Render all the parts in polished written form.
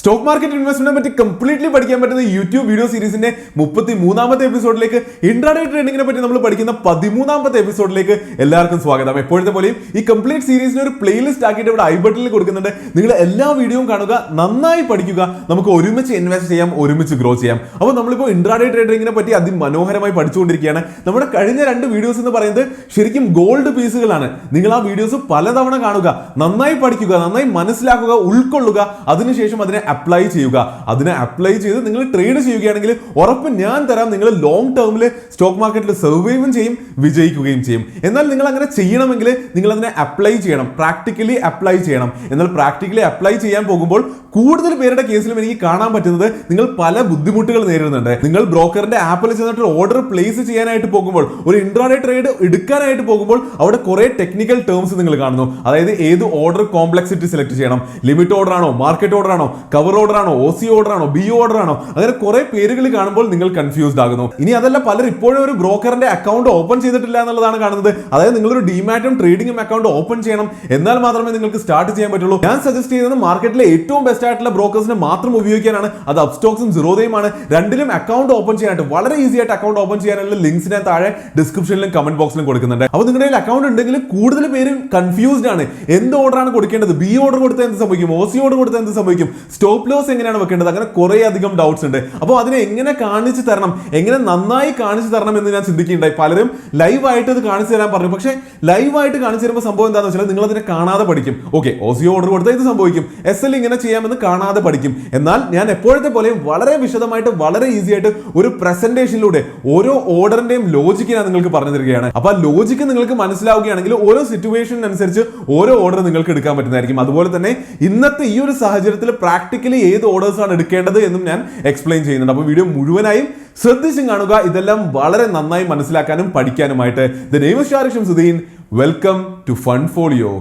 Stock market ഇൻവെസ്റ്റ്മെന്റിനെ പറ്റി completely പഠിക്കാൻ പറ്റുന്ന യൂട്യൂബ് വീഡിയോ സീരീസിന്റെ 33ാമത്തെ എപ്പിസോഡിലേക്ക് ഇൻട്രാഡേ ട്രേഡിംഗിനെ പറ്റി നമ്മൾ പഠിക്കുന്ന 13ാമത്തെ എപ്പിസോഡിലേക്ക് എല്ലാവർക്കും സ്വാഗതം. എപ്പോഴത്തെ പോലെയും ഈ കംപ്ലീറ്റ് സീരീസിന് ഒരു പ്ലേലിസ്റ്റ് ആക്കിയിട്ട് ഇവിടെ ഐ ബട്ടണിൽ കൊടുക്കുന്നുണ്ട്. നിങ്ങൾ എല്ലാ വീഡിയോയും കാണുക, നന്നായി പഠിക്കുക, നമുക്ക് ഒരുമിച്ച് ഇൻവെസ്റ്റ് ചെയ്യാം, ഒരുമിച്ച് ഗ്രോ ചെയ്യാം. അപ്പോൾ നമ്മളിപ്പോൾ ഇൻട്രാഡേ ട്രേഡിംഗിനെ പറ്റി അതിമനോഹരമായി പഠിച്ചുകൊണ്ടിരിക്കുകയാണ്. നമ്മുടെ കഴിഞ്ഞ 2 വീഡിയോസ് എന്ന് പറയുന്നത് ശരിക്കും ഗോൾഡ് പീസുകളാണ്. നിങ്ങൾ ആ വീഡിയോസ് പലതവണ കാണുക, നന്നായി പഠിക്കുക, നന്നായി മനസ്സിലാക്കുക, ഉൾക്കൊള്ളുക, അതിനുശേഷം അതിനെ അപ്ലൈ ചെയ്യുക. അതിനെ അപ്ലൈ ചെയ്ത് നിങ്ങൾ ട്രേഡ് ചെയ്യുകയാണെങ്കിൽ ഉറപ്പ് ഞാൻ തരാം, നിങ്ങൾ ലോങ് ടേമിൽ സ്റ്റോക്ക് മാർക്കറ്റിൽ സർവൈവും ചെയ്യും, വിജയിക്കുകയും ചെയ്യും. എന്നാൽ നിങ്ങൾ അങ്ങനെ ചെയ്യണമെങ്കിൽ നിങ്ങൾ അതിനെ അപ്ലൈ ചെയ്യണം, പ്രാക്ടിക്കലി അപ്ലൈ ചെയ്യണം. എന്നാൽ പ്രാക്ടിക്കലി അപ്ലൈ ചെയ്യാൻ പോകുമ്പോൾ കൂടുതൽ പേരുടെ കേസിലും എനിക്ക് കാണാൻ പറ്റുന്നത് നിങ്ങൾ പല ബുദ്ധിമുട്ടുകൾ നേരിടുന്നുണ്ട്. നിങ്ങൾ ബ്രോക്കറിന്റെ ആപ്പിൽ ചെന്നിട്ട് ഓർഡർ പ്ലേസ് ചെയ്യാനായിട്ട് പോകുമ്പോൾ, ഒരു ഇൻട്രാഡേ ട്രേഡ് എടുക്കാനായിട്ട് പോകുമ്പോൾ അവിടെ കുറെ ടെക്നിക്കൽ ടേംസ് നിങ്ങൾ കാണുന്നു. അതായത് ഏത് ഓർഡർ കോംപ്ലക്സിറ്റി സെലക്ട് ചെയ്യണം, ലിമിറ്റ് ഓർഡർ ആണോ, മാർക്കറ്റ് ഓർഡർ ആണോ, കവർ ഓർഡർ ആണോ, OC ഓർഡർ ആണോ, BO ഓർഡർ ആണോ, അങ്ങനെ കുറെ പേരുകൾ കാണുമ്പോൾ നിങ്ങൾ കൺഫ്യൂസ്ഡ് ആകുന്നു. ഇനി അതല്ല, പലർ ഇപ്പോഴും ഒരു ബ്രോക്കറിന്റെ അക്കൗണ്ട് ഓപ്പൺ ചെയ്തിട്ടില്ല എന്നുള്ളതാണ് കാണുന്നത്. അതായത് നിങ്ങളൊരു ഡിമാറ്റും ട്രേഡിംഗും അക്കൗണ്ട് ഓപ്പൺ ചെയ്യണം, എന്നാൽ മാത്രമേ നിങ്ങൾക്ക് സ്റ്റാർട്ട് ചെയ്യാൻ പറ്റുള്ളൂ. ഞാൻ സജസ്റ്റ് ചെയ്യുന്നത് മാർക്കറ്റിലെ ഏറ്റവും ബെസ്റ്റ് ആയിട്ടുള്ള ബ്രോക്കേഴ്സിനെ മാത്രം ഉപയോഗിക്കാനാണ്. അത് അപ്സ്റ്റോക്സും സിറോദയുമാണ്. രണ്ടിലും അക്കൗണ്ട് ഓപ്പൺ ചെയ്യാനായിട്ട് വളരെ ഈസി ആയിട്ട് അക്കൗണ്ട് ഓപ്പൺ ചെയ്യാനുള്ള ലിങ്ക്സ് ഞാൻ താഴെ ഡിസ്ക്രിപ്ഷനിലും കമന്റ് ബോക്സിലും കൊടുക്കുന്നുണ്ട്. അപ്പോൾ നിങ്ങളുടെ കയ്യിൽ അക്കൗണ്ട് ഉണ്ടെങ്കിൽ കൂടുതൽ പേരും കൺഫ്യൂസ്ഡ് ആണ്. എന്ത് ഓർഡർ ആണ് കൊടുക്കേണ്ടത്, BO ഓർഡർ കൊടുത്താൽ എന്ത് സംഭവിക്കും, OC ഓർഡർ കൊടുത്താൽ എന്ത് സംഭവിക്കും, സ്റ്റോപ്പ് ലോസ് എങ്ങനെയാണ് വെക്കേണ്ടത്, അങ്ങനെ കുറെ അധികം ഡൗട്ട്സ് ഉണ്ട്. അപ്പോൾ അതിനെ എങ്ങനെ കാണിച്ചു തരണം, എങ്ങനെ നന്നായി കാണിച്ചു തരണം എന്ന് ഞാൻ ചിന്തിക്കുകയുണ്ടായി. പലരും ലൈവായിട്ട് ഇത് കാണിച്ചു തരാൻ പറഞ്ഞു. പക്ഷേ ലൈവായിട്ട് കാണിച്ചു തരുമ്പോൾ സംഭവം എന്താണെന്ന് വെച്ചാൽ നിങ്ങൾ അതിനെ കാണാതെ പഠിക്കും. ഓക്കെ, OC ഓർഡർ കൊടുത്താൽ ഇത് സംഭവിക്കും, SL ഇങ്ങനെ ചെയ്യാമെന്ന് കാണാതെ പഠിക്കും. എന്നാൽ ഞാൻ എപ്പോഴത്തെ പോലെയും വളരെ വിശദമായിട്ട് വളരെ ഈസി ആയിട്ട് ഒരു പ്രസന്റേഷനിലൂടെ ഓരോ ഓർഡറിന്റെയും ലോജിക്ക് ഞാൻ നിങ്ങൾക്ക് പറഞ്ഞു തരികയാണ്. അപ്പൊ ആ ലോജിക്ക് നിങ്ങൾക്ക് മനസ്സിലാവുകയാണെങ്കിൽ ഓരോ സിറ്റുവേഷനനുസരിച്ച് ഓരോ ഓർഡർ നിങ്ങൾക്ക് എടുക്കാൻ പറ്റുന്നതായിരിക്കും. അതുപോലെ തന്നെ ഇന്നത്തെ ഈ ഒരു സാഹചര്യത്തിൽ പ്രാക്ടിക്കലി ഏത് ഓർഡേഴ്സ് ആണ് എടുക്കേണ്ടത് എന്നും ഞാൻ എക്സ്പ്ലെയിൻ ചെയ്യുന്നുണ്ട്. അപ്പോൾ വീഡിയോ മുഴുവനായും ശ്രദ്ധിച്ചും കാണുക, ഇതെല്ലാം വളരെ നന്നായി മനസ്സിലാക്കാനും പഠിക്കാനുമായിട്ട്. The name is Shariq Shamsuddin. Welcome to fund folio.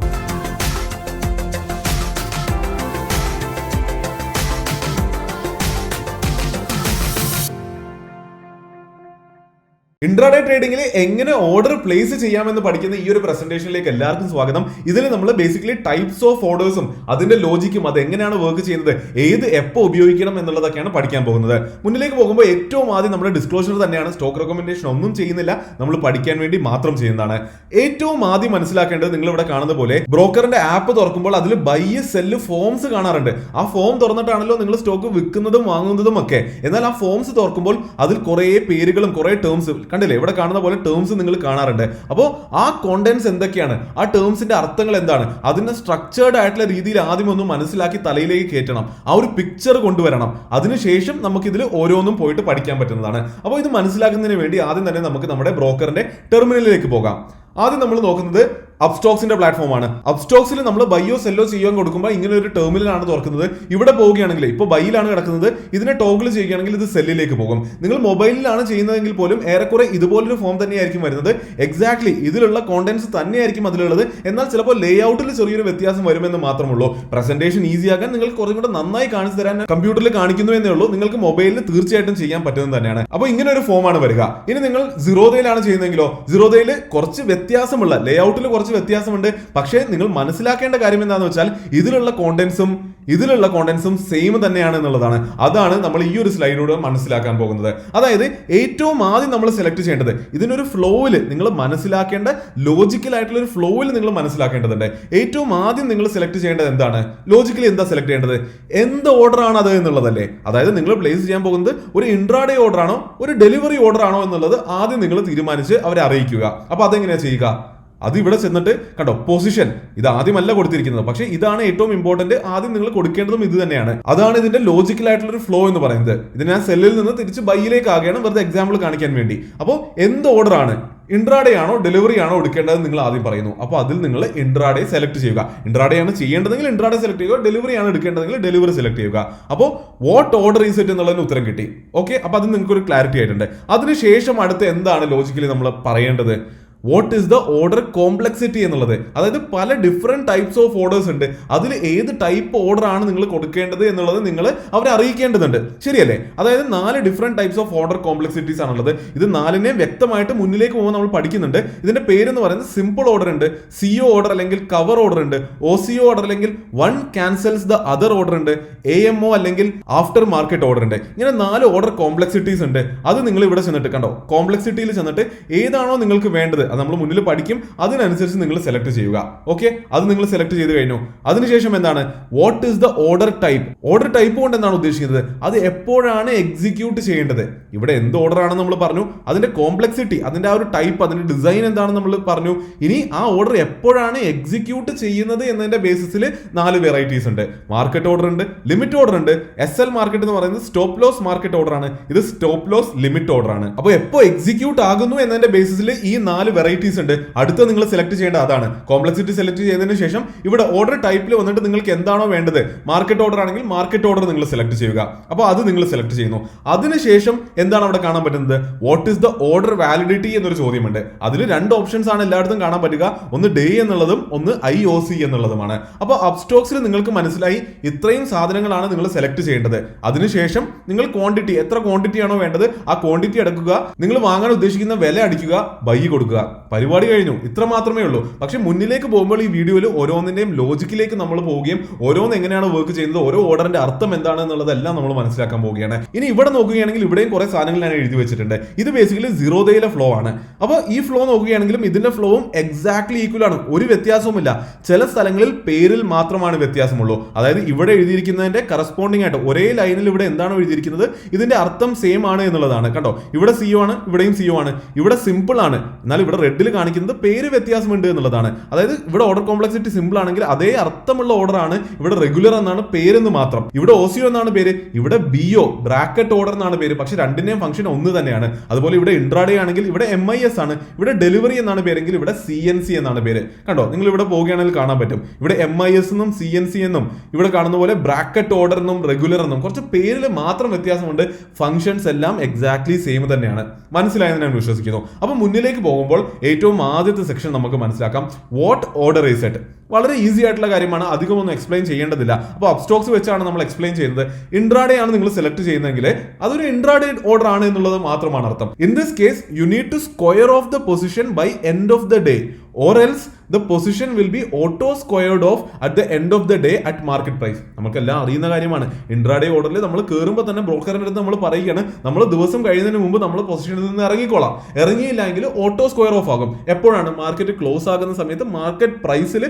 Intraday ട്രേഡിംഗിൽ എങ്ങനെ ഓർഡർ പ്ലേസ് ചെയ്യാമെന്ന് പഠിക്കുന്ന ഈ ഒരു പ്രസന്റേഷനിലേക്ക് എല്ലാവർക്കും സ്വാഗതം. ഇതിൽ നമ്മൾ ബേസിക്കലി ടൈപ്സ് ഓഫ് ഓർഡേഴ്സും അതിന്റെ ലോജിക്കും അത് എങ്ങനെയാണ് വർക്ക് ചെയ്യുന്നത്, ഏത് എപ്പോൾ ഉപയോഗിക്കണം എന്നുള്ളതൊക്കെയാണ് പഠിക്കാൻ പോകുന്നത്. മുന്നിലേക്ക് പോകുമ്പോൾ ഏറ്റവും ആദ്യം നമ്മുടെ ഡിസ്ക്ലോഷർ തന്നെയാണ്. സ്റ്റോക്ക് റെക്കമെൻഡേഷൻ ഒന്നും ചെയ്യുന്നില്ല, നമ്മൾ പഠിക്കാൻ വേണ്ടി മാത്രം ചെയ്യുന്നതാണ്. ഏറ്റവും ആദ്യം മനസ്സിലാക്കേണ്ടത്, നിങ്ങൾ ഇവിടെ കാണുന്ന പോലെ ബ്രോക്കറിന്റെ ആപ്പ് തുറക്കുമ്പോൾ അതിൽ ബൈ സെല്ല് ഫോംസ് കാണാറുണ്ട്. ആ ഫോം തുറന്നിട്ടാണല്ലോ നിങ്ങൾ സ്റ്റോക്ക് വിൽക്കുന്നതും വാങ്ങുന്നതും ഒക്കെ. എന്നാൽ ആ ഫോംസ് തുറക്കുമ്പോൾ അതിൽ കുറെ പേരുകളും കുറെ ടേംസ് കണ്ടില്ലേ, ഇവിടെ കാണുന്ന പോലെ ടേംസ് നിങ്ങൾ കാണാറുണ്ട്. അപ്പോൾ ആ കോണ്ടന്റ്സ് എന്തൊക്കെയാണ്, ആ ടേംസിന്റെ അർത്ഥങ്ങൾ എന്താണ്, അതിന്റെ സ്ട്രക്ചേർഡ് ആയിട്ടുള്ള രീതിയിൽ ആദ്യം ഒന്ന് മനസ്സിലാക്കി തലയിലേക്ക് കയറ്റണം. ആ ഒരു പിക്ചർ കൊണ്ടുവരണം. അതിനുശേഷം നമുക്ക് ഇതിൽ ഓരോന്നും പോയിട്ട് പഠിക്കാൻ പറ്റുന്നതാണ്. അപ്പോൾ ഇത് മനസ്സിലാക്കുന്നതിന് വേണ്ടി ആദ്യം തന്നെ നമുക്ക് നമ്മുടെ ബ്രോക്കറിന്റെ ടെർമിനലിലേക്ക് പോകാം. ആദ്യം നമ്മൾ നോക്കുന്നത് അപ്സ്റ്റോക്സിന്റെ പ്ലാറ്റ്ഫോമാണ്. അപ്സ്റ്റോക്സിൽ നമ്മൾ ബൈയോ സെല്ലോ ചെയ്യാൻ കൊടുക്കുമ്പോൾ ഇങ്ങനെ ഒരു ടെർമിനലാണ് തുറക്കുന്നത്. ഇവിടെ പോവുകയാണെങ്കിൽ ഇപ്പോൾ ബൈയിലാണ് കിടക്കുന്നത്, ഇതിനെ ടോഗിൾ ചെയ്യുകയാണെങ്കിൽ ഇത് സെല്ലിലേക്ക് പോകും. നിങ്ങൾ മൊബൈലിലാണ് ചെയ്യുന്നതെങ്കിൽ പോലും ഏറെക്കുറെ ഇതുപോലൊരു ഫോം തന്നെയായിരിക്കും വരുന്നത്. എക്സാക്ട്ലി ഇതിലുള്ള കോണ്ടന്റ്സ് തന്നെയായിരിക്കും അതിലുള്ളത്. എന്നാൽ ചിലപ്പോൾ ലേ ഔട്ടിൽ ചെറിയൊരു വ്യത്യാസം വരുമെന്ന് മാത്രമുള്ളൂ. പ്രസന്റേഷൻ ഈസി ആക്കാൻ നിങ്ങൾക്ക് കുറച്ചും കൂടെ നന്നായി കാണിച്ചു തരാൻ കമ്പ്യൂട്ടറിൽ കാണിക്കുന്നു എന്നേ ഉള്ളൂ. നിങ്ങൾക്ക് മൊബൈലിൽ തീർച്ചയായിട്ടും ചെയ്യാൻ പറ്റുന്നത് തന്നെയാണ്. അപ്പോൾ ഇങ്ങനെ ഒരു ഫോമാണ് വരിക. ഇനി നിങ്ങൾ സിറോദയിലാണ് ചെയ്യുന്നതെങ്കിലോ, സിറോദയിൽ കുറച്ച് വ്യത്യാസമുള്ള ലേ ഔട്ടിൽ കുറച്ച് വ്യത്യാസമുണ്ട്. പക്ഷേ നിങ്ങൾ മനസ്സിലാക്കേണ്ട കാര്യം എന്താണെന്ന് വെച്ചാൽ ഇതിലുള്ള കോണ്ടന്റ്സും സെയിം തന്നെയാണ് എന്നുള്ളതാണ്. അതാണ് നമ്മൾ ഈ ഒരു സ്ലൈഡിലൂടെ മനസ്സിലാക്കാൻ പോകുന്നത്. അതായത് ഏറ്റവും ആദ്യം നമ്മൾ സെലക്ട് ചെയ്യേണ്ടത്, ഇതിനൊരു ഫ്ലോയിൽ നിങ്ങൾ മനസ്സിലാക്കേണ്ട ലോജിക്കൽ ആയിട്ടുള്ള ഒരു ഫ്ലോയിൽ നിങ്ങൾ മനസ്സിലാക്കേണ്ടതുണ്ട്. ഏറ്റവും ആദ്യം നിങ്ങൾ സെലക്ട് ചെയ്യേണ്ടത് എന്താണ്, ലോജിക്കലി എന്താ സെലക്ട് ചെയ്യേണ്ടത്, എന്ത് ഓർഡർ ആണ് അത് എന്നുള്ളതല്ലേ. അതായത് നിങ്ങൾ പ്ലേസ് ചെയ്യാൻ പോകുന്നത് ഒരു ഇൻട്രാഡേ ഓർഡർ ആണോ ഒരു ഡെലിവറി ഓർഡർ ആണോ എന്നുള്ളത് ആദ്യം നിങ്ങൾ തീരുമാനിച്ച് അവരെ അറിയിക്കുക. അപ്പൊ അതെങ്ങനെയാ ചെയ്യുക, അത് ഇവിടെ ചെന്നിട്ട് കണ്ടോ, പൊസിഷൻ ഇത് ആദ്യമല്ല കൊടുത്തിരിക്കുന്നത്, പക്ഷേ ഇതാണ് ഏറ്റവും ഇമ്പോർട്ടന്റ്. ആദ്യം നിങ്ങൾ കൊടുക്കേണ്ടതും ഇത് തന്നെയാണ്. അതാണ് ഇതിന്റെ ലോജിക്കൽ ആയിട്ടുള്ള ഒരു ഫ്ലോ എന്ന് പറയുന്നത്. ഇത് ഞാൻ സെല്ലിൽ നിന്ന് തിരിച്ച് ബൈയിലേക്ക് ആകുകയാണ്, വെറുതെ എക്സാമ്പിൾ കാണിക്കാൻ വേണ്ടി. അപ്പോൾ എന്ത് ഓർഡർ ആണ്, ഇൻട്രാഡേ ആണോ ഡെലിവറി ആണോ എടുക്കേണ്ടത് നിങ്ങൾ ആദ്യം പറയുന്നു. അപ്പോൾ അതിൽ നിങ്ങൾ ഇൻട്രാഡേ സെലക്ട് ചെയ്യുക. ഇൻട്രാഡേ ആണ് ചെയ്യേണ്ടതെങ്കിൽ ഇൻട്രാഡേ സെലക്ട് ചെയ്യുക, ഡെലിവറി ആണ് എടുക്കേണ്ടതെങ്കിൽ ഡെലിവറി സെലക്ട് ചെയ്യുക. അപ്പോൾ വാട്ട് ഓർഡർ ഈസ് ഇറ്റ് എന്നുള്ളതിന് ഉത്തരം കിട്ടി. ഓക്കെ, അപ്പോൾ അത് നിങ്ങൾക്ക് ഒരു ക്ലാരിറ്റി ആയിട്ടുണ്ട്. അതിനുശേഷം അടുത്ത് എന്താണ് ലോജിക്കലി നമ്മൾ പറയേണ്ടത്, what is the order complexity എന്നുള്ളത്. അതായത് പല ഡിഫറെന്റ് ടൈപ്സ് ഓഫ് ഓർഡേഴ്സ് ഉണ്ട്, അതിൽ ഏത് ടൈപ്പ് ഓർഡർ ആണ് നിങ്ങൾ കൊടുക്കേണ്ടത് എന്നുള്ളത് നിങ്ങൾ അവരെ അറിയിക്കേണ്ടതുണ്ട്, ശരിയല്ലേ? അതായത് 4 different types of order complexities ആണുള്ളത്. ഇത് 4നെ വ്യക്തമായിട്ട് മുന്നിലേക്ക് പോകുമ്പോൾ നമ്മൾ പഠിക്കുന്നുണ്ട്. ഇതിന്റെ പേരെന്ന് പറയുന്നത് സിമ്പിൾ ഓർഡർ ഉണ്ട്, സിഒ ഓർഡർ അല്ലെങ്കിൽ കവർ ഓർഡർ ഉണ്ട്, ഒസിഒ ഓർഡർ അല്ലെങ്കിൽ വൺ ക്യാൻസൽസ് ദ അതർ ഓർഡർ ഉണ്ട്, AMO അല്ലെങ്കിൽ ആഫ്റ്റർ മാർക്കറ്റ് ഓർഡർ ഉണ്ട്. ഇങ്ങനെ 4 ഓർഡർ കോംപ്ലക്സിറ്റീസ് ഉണ്ട്. അത് നിങ്ങൾ ഇവിടെ ചെന്നിട്ട് കണ്ടോ, കോംപ്ലക്സിറ്റിയിൽ ചെന്നിട്ട് ഏതാണോ നിങ്ങൾക്ക് വേണ്ടത് അത് നമ്മൾ മുന്നിൽ പഠിക്കും, അതിനനുസരിച്ച് നിങ്ങൾ സെലക്ട് ചെയ്യുക. ഓക്കെ, അത് നിങ്ങൾ സെലക്ട് ചെയ്ത് കഴിഞ്ഞു. അതിനുശേഷം എന്താണ് what is the order type. Order type കൊണ്ട് എന്താണ് ഉദ്ദേശിക്കുന്നത്, അത് എപ്പോഴാണ് എക്സിക്യൂട്ട് ചെയ്യേണ്ടത്. ഇവിടെ എന്ത് ഓർഡർ ആണെന്ന് നമ്മൾ പറഞ്ഞു, അതിന്റെ കോംപ്ലക്സിറ്റി, അതിന്റെ ആ ഒരു ടൈപ്പ്, അതിന്റെ ഡിസൈൻ എന്താണെന്ന് നമ്മൾ പറഞ്ഞു. ഇനി ആ ഓർഡർ എപ്പോഴാണ് എക്സിക്യൂട്ട് ചെയ്യുന്നത് എന്നതിന്റെ ബേസിസിൽ 4 വെറൈറ്റീസ് ഉണ്ട്. മാർക്കറ്റ് ഓർഡർ ഉണ്ട്, ലിമിറ്റ് ഓർഡർ ഉണ്ട്. SL മാർക്കറ്റ് എന്ന് പറയുന്നത് സ്റ്റോപ്പ് ലോസ് മാർക്കറ്റ് ഓർഡർ ആണ്, ഇത് സ്റ്റോപ്പ് ലോസ് ലിമിറ്റ് ഓർഡർ ആണ്. അപ്പോൾ എപ്പോൾ എക്സിക്യൂട്ട് ആകുന്നു എന്നതിന്റെ ബേസിസിൽ ഈ 4 വെറൈറ്റീസ് ഉണ്ട്. അടുത്ത നിങ്ങൾ സെലക്ട് ചെയ്യേണ്ട അതാണ്. കോംപ്ലക്സിറ്റി സെലക്ട് ചെയ്തതിന് ശേഷം ഇവിടെ ഓർഡർ ടൈപ്പിൽ വന്നിട്ട് നിങ്ങൾക്ക് എന്താണോ വേണ്ടത്, മാർക്കറ്റ് ഓർഡർ ആണെങ്കിൽ മാർക്കറ്റ് ഓർഡർ നിങ്ങൾ സെലക്ട് ചെയ്യുക. അപ്പോൾ അത് നിങ്ങൾ സെലക്ട് ചെയ്യുന്നു. അതിനുശേഷം എന്താണ് അവിടെ കാണാൻ പറ്റുന്നത്, what is the order validity എന്നൊരു ചോദ്യമുണ്ട്. അതിൽ 2 ഓപ്ഷൻസ് ആണ് എല്ലായിടത്തും കാണാൻ പറ്റുക, ഒന്ന് ഡേ എന്നുള്ളതും ഒന്ന് IOC എന്നുള്ളതുമാണ്. അപ്പോൾ അപ്സ്റ്റോക്സിൽ നിങ്ങൾക്ക് മനസ്സിലായി ഇത്രയും സാധനങ്ങളാണ് നിങ്ങൾ സെലക്ട് ചെയ്യേണ്ടത്. അതിനുശേഷം നിങ്ങൾ ക്വാണ്ടിറ്റി, എത്ര ക്വാണ്ടിറ്റി ആണോ വേണ്ടത് ആ ക്വാണ്ടിറ്റി എടുക്കുക, നിങ്ങൾ വാങ്ങാൻ ഉദ്ദേശിക്കുന്ന വില അടിക്കുക, ബൈ കൊടുക്കുക, പരിപാടി കഴിഞ്ഞു. ഇത്ര മാത്രമേ ഉള്ളൂ. പക്ഷെ മുന്നിലേക്ക് പോകുമ്പോൾ ഈ വീഡിയോയിൽ ഓരോന്നിന്റെയും ലോജിക്കിലേക്ക് നമ്മൾ പോവുകയും ഓരോന്ന് എങ്ങനെയാണ് വർക്ക് ചെയ്യുന്നത്, ഓരോ ഓർഡറിന്റെ അർത്ഥം എന്താണ് എന്നുള്ളതെല്ലാം നമ്മൾ മനസ്സിലാക്കാൻ പോവുകയാണ്. ഇനി ഇവിടെ നോക്കുകയാണെങ്കിൽ ഇവിടെയും കുറെ സാധനങ്ങൾ ഞാൻ എഴുതി വെച്ചിട്ടുണ്ട്. ഇത് ബേസിക്കലി 0 ഡേയിലെ ഫ്ലോ ആണ്. അപ്പോൾ ഈ ഫ്ലോ നോക്കുകയാണെങ്കിലും ഇതിന്റെ ഫ്ലോവും എക്സാക്ട്ലി ഈക്വൽ ആണ്, ഒരു വ്യത്യാസവുമില്ല. ചില സ്ഥലങ്ങളിൽ പേരിൽ മാത്രമാണ് വ്യത്യാസമുള്ളൂ. അതായത് ഇവിടെ എഴുതിയിരിക്കുന്നതിന്റെ കറസ്പോണ്ടിങ് ആയിട്ട് ഒരേ ലൈനിൽ ഇവിടെ എന്താണ് എഴുതിയിരിക്കുന്നത് ഇതിന്റെ അർത്ഥം സെയിം ആണ് എന്നുള്ളതാണ്. കണ്ടോ, ഇവിടെ CO ആണ്, ഇവിടെയും CO ആണ്. ഇവിടെ സിമ്പിൾ ആണ്, എന്നാൽ ഇവിടെ റെഡിൽ കാണിക്കുന്നത് പേര് വ്യത്യാസമുണ്ട് എന്നുള്ളതാണ്. അതായത് ഇവിടെ ഓർഡർ കോംപ്ലക്സിറ്റി സിമ്പിൾ ആണെങ്കിൽ അതേ അർത്ഥമുള്ള ഓർഡർ ആണ്, ഇവിടെ റെഗുലർ എന്നാണ് പേരെന്ന് മാത്രം. ഇവിടെ OCO എന്നാണ് പേര്, ഇവിടെ BO ബ്രാക്കറ്റ് ഓർഡർ എന്നാണ് പേര്, പക്ഷെ രണ്ടിന്റെയും ഫംഗ്ഷൻ ഒന്ന് തന്നെയാണ്. അതുപോലെ ഇവിടെ ഇൻട്രാഡേ ആണെങ്കിൽ ഇവിടെ MIS ആണ്, ഇവിടെ ഡെലിവറി എന്നാണ് പേരെങ്കിൽ ഇവിടെ CNC എന്നാണ് പേര്. കണ്ടോ, നിങ്ങൾ ഇവിടെ പോവുകയാണെങ്കിൽ കാണാൻ പറ്റും ഇവിടെ MIS എന്നും CNC എന്നും ഇവിടെ കാണുന്ന പോലെ ബ്രാക്കറ്റ് ഓർഡർ എന്നും റെഗുലർ എന്നും കുറച്ച് പേരിൽ മാത്രം വ്യത്യാസമുണ്ട്. ഫംഗ്ഷൻസ് എല്ലാം എക്സാക്ട്ലി സെയിം തന്നെയാണ്. മനസ്സിലായെന്ന് ഞാൻ വിശ്വസിക്കുന്നു. അപ്പൊ മുന്നിലേക്ക് പോകുമ്പോൾ ഏറ്റവും ആദ്യത്തെ സെക്ഷൻ നമുക്ക് മനസ്സിലാക്കാം, വാട്ട് ഓർഡർ ഈസ് ഇറ്റ്. വളരെ ഈസി ആയിട്ടുള്ള കാര്യമാണ്, അധികമൊന്നും എക്സ്പ്ലെയിൻ ചെയ്യേണ്ടതില്ല. അപ്പോൾ അപ്സ്റ്റോക്സ് വെച്ചാണ് നമ്മൾ എക്സ്പ്ലെയിൻ ചെയ്യുന്നത്. ഇൻട്രാഡേ ആണ് നിങ്ങൾ സെലക്ട് ചെയ്യുന്നതെങ്കിൽ അതൊരു ഇൻട്രാഡേ ഓർഡർ ആണ് എന്നുള്ളത് മാത്രമാണ് അർത്ഥം. In this case you need to square off the position by end of the day or else the position will be auto squared off at the end of the day at market price. നമുക്കെല്ലാം അറിയുന്ന കാര്യമാണ്. Intraday ഓർഡറിൽ നമ്മൾ കയറുമ്പോൾ തന്നെ ബ്രോക്കറിന്റെ അടുത്ത് നമ്മൾ പറയുകയാണ്, നമ്മൾ ദിവസം കഴിയുന്നതിന് മുമ്പ് നമ്മൾ പൊസിഷനിൽ നിന്ന് ഇറങ്ങിക്കോളാം. ഇറങ്ങിയില്ലെങ്കിൽ ഓട്ടോ സ്ക്വയർ ഓഫ് ആകും. എപ്പോഴാണ് മാർക്കറ്റ് ക്ലോസ് ആകുന്ന സമയത്ത് മാർക്കറ്റ് പ്രൈസിൽ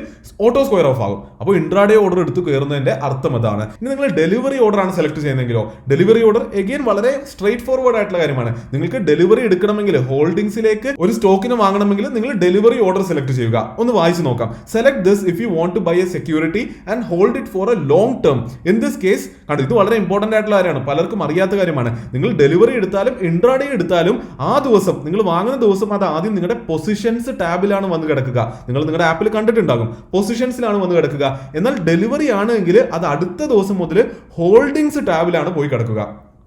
ഓട്ടോ സ്ക്വയർ ഓഫ് ആകും. അപ്പോൾ ഇൻട്രാഡേ ഓർഡർ എടുത്ത് കയറുന്നതിന്റെ അർത്ഥം അതാണ്. ഇനി നിങ്ങൾ ഡെലിവറി ഓർഡർ ആണ് സെലക്ട് ചെയ്യുന്നതെങ്കിലോ, ഡെലിവറി ഓർഡർ എഗെയിൻ വളരെ സ്ട്രേറ്റ് ഫോർവേഡ് ആയിട്ടുള്ള കാര്യമാണ്. നിങ്ങൾക്ക് ഡെലിവറി എടുക്കണമെങ്കിൽ, ഹോൾഡിംഗ്സിലേക്ക് ഒരു സ്റ്റോക്കിന് വാങ്ങണമെങ്കിൽ നിങ്ങൾ ഡെലിവറി ഓർഡർ സെലക്ട് ചെയ്യുക. ഒന്ന് വായിച്ചു നോക്കാം. Select this if you want to buy a security and hold it for a long term. In this case കണ്ടു, ഇത് വളരെ ഇമ്പോർട്ടന്റ് ആയിട്ടുള്ള കാര്യമാണ്, പലർക്കും അറിയാത്ത കാര്യമാണ്. നിങ്ങൾ ഡെലിവറി എടുത്താലും ഇൻട്രാഡേ എടുത്താലും ആ ദിവസം നിങ്ങൾ വാങ്ങുന്ന ദിവസം അത് ആദ്യം നിങ്ങളുടെ പൊസിഷൻസ് ടാബിലാണ് വന്ന് കിടക്കുക. നിങ്ങൾ നിങ്ങളുടെ ആപ്പിൽ കണ്ടിട്ടുണ്ടാകും, പൊസിഷൻസിലാണ് വന്ന് കിടക്കുക. എന്നാൽ ഡെലിവറി ആണെങ്കിൽ അത് അടുത്ത ദിവസം മുതൽ ഹോൾഡിംഗ്സ് ടാബിലാണ് പോയി കിടക്കുക.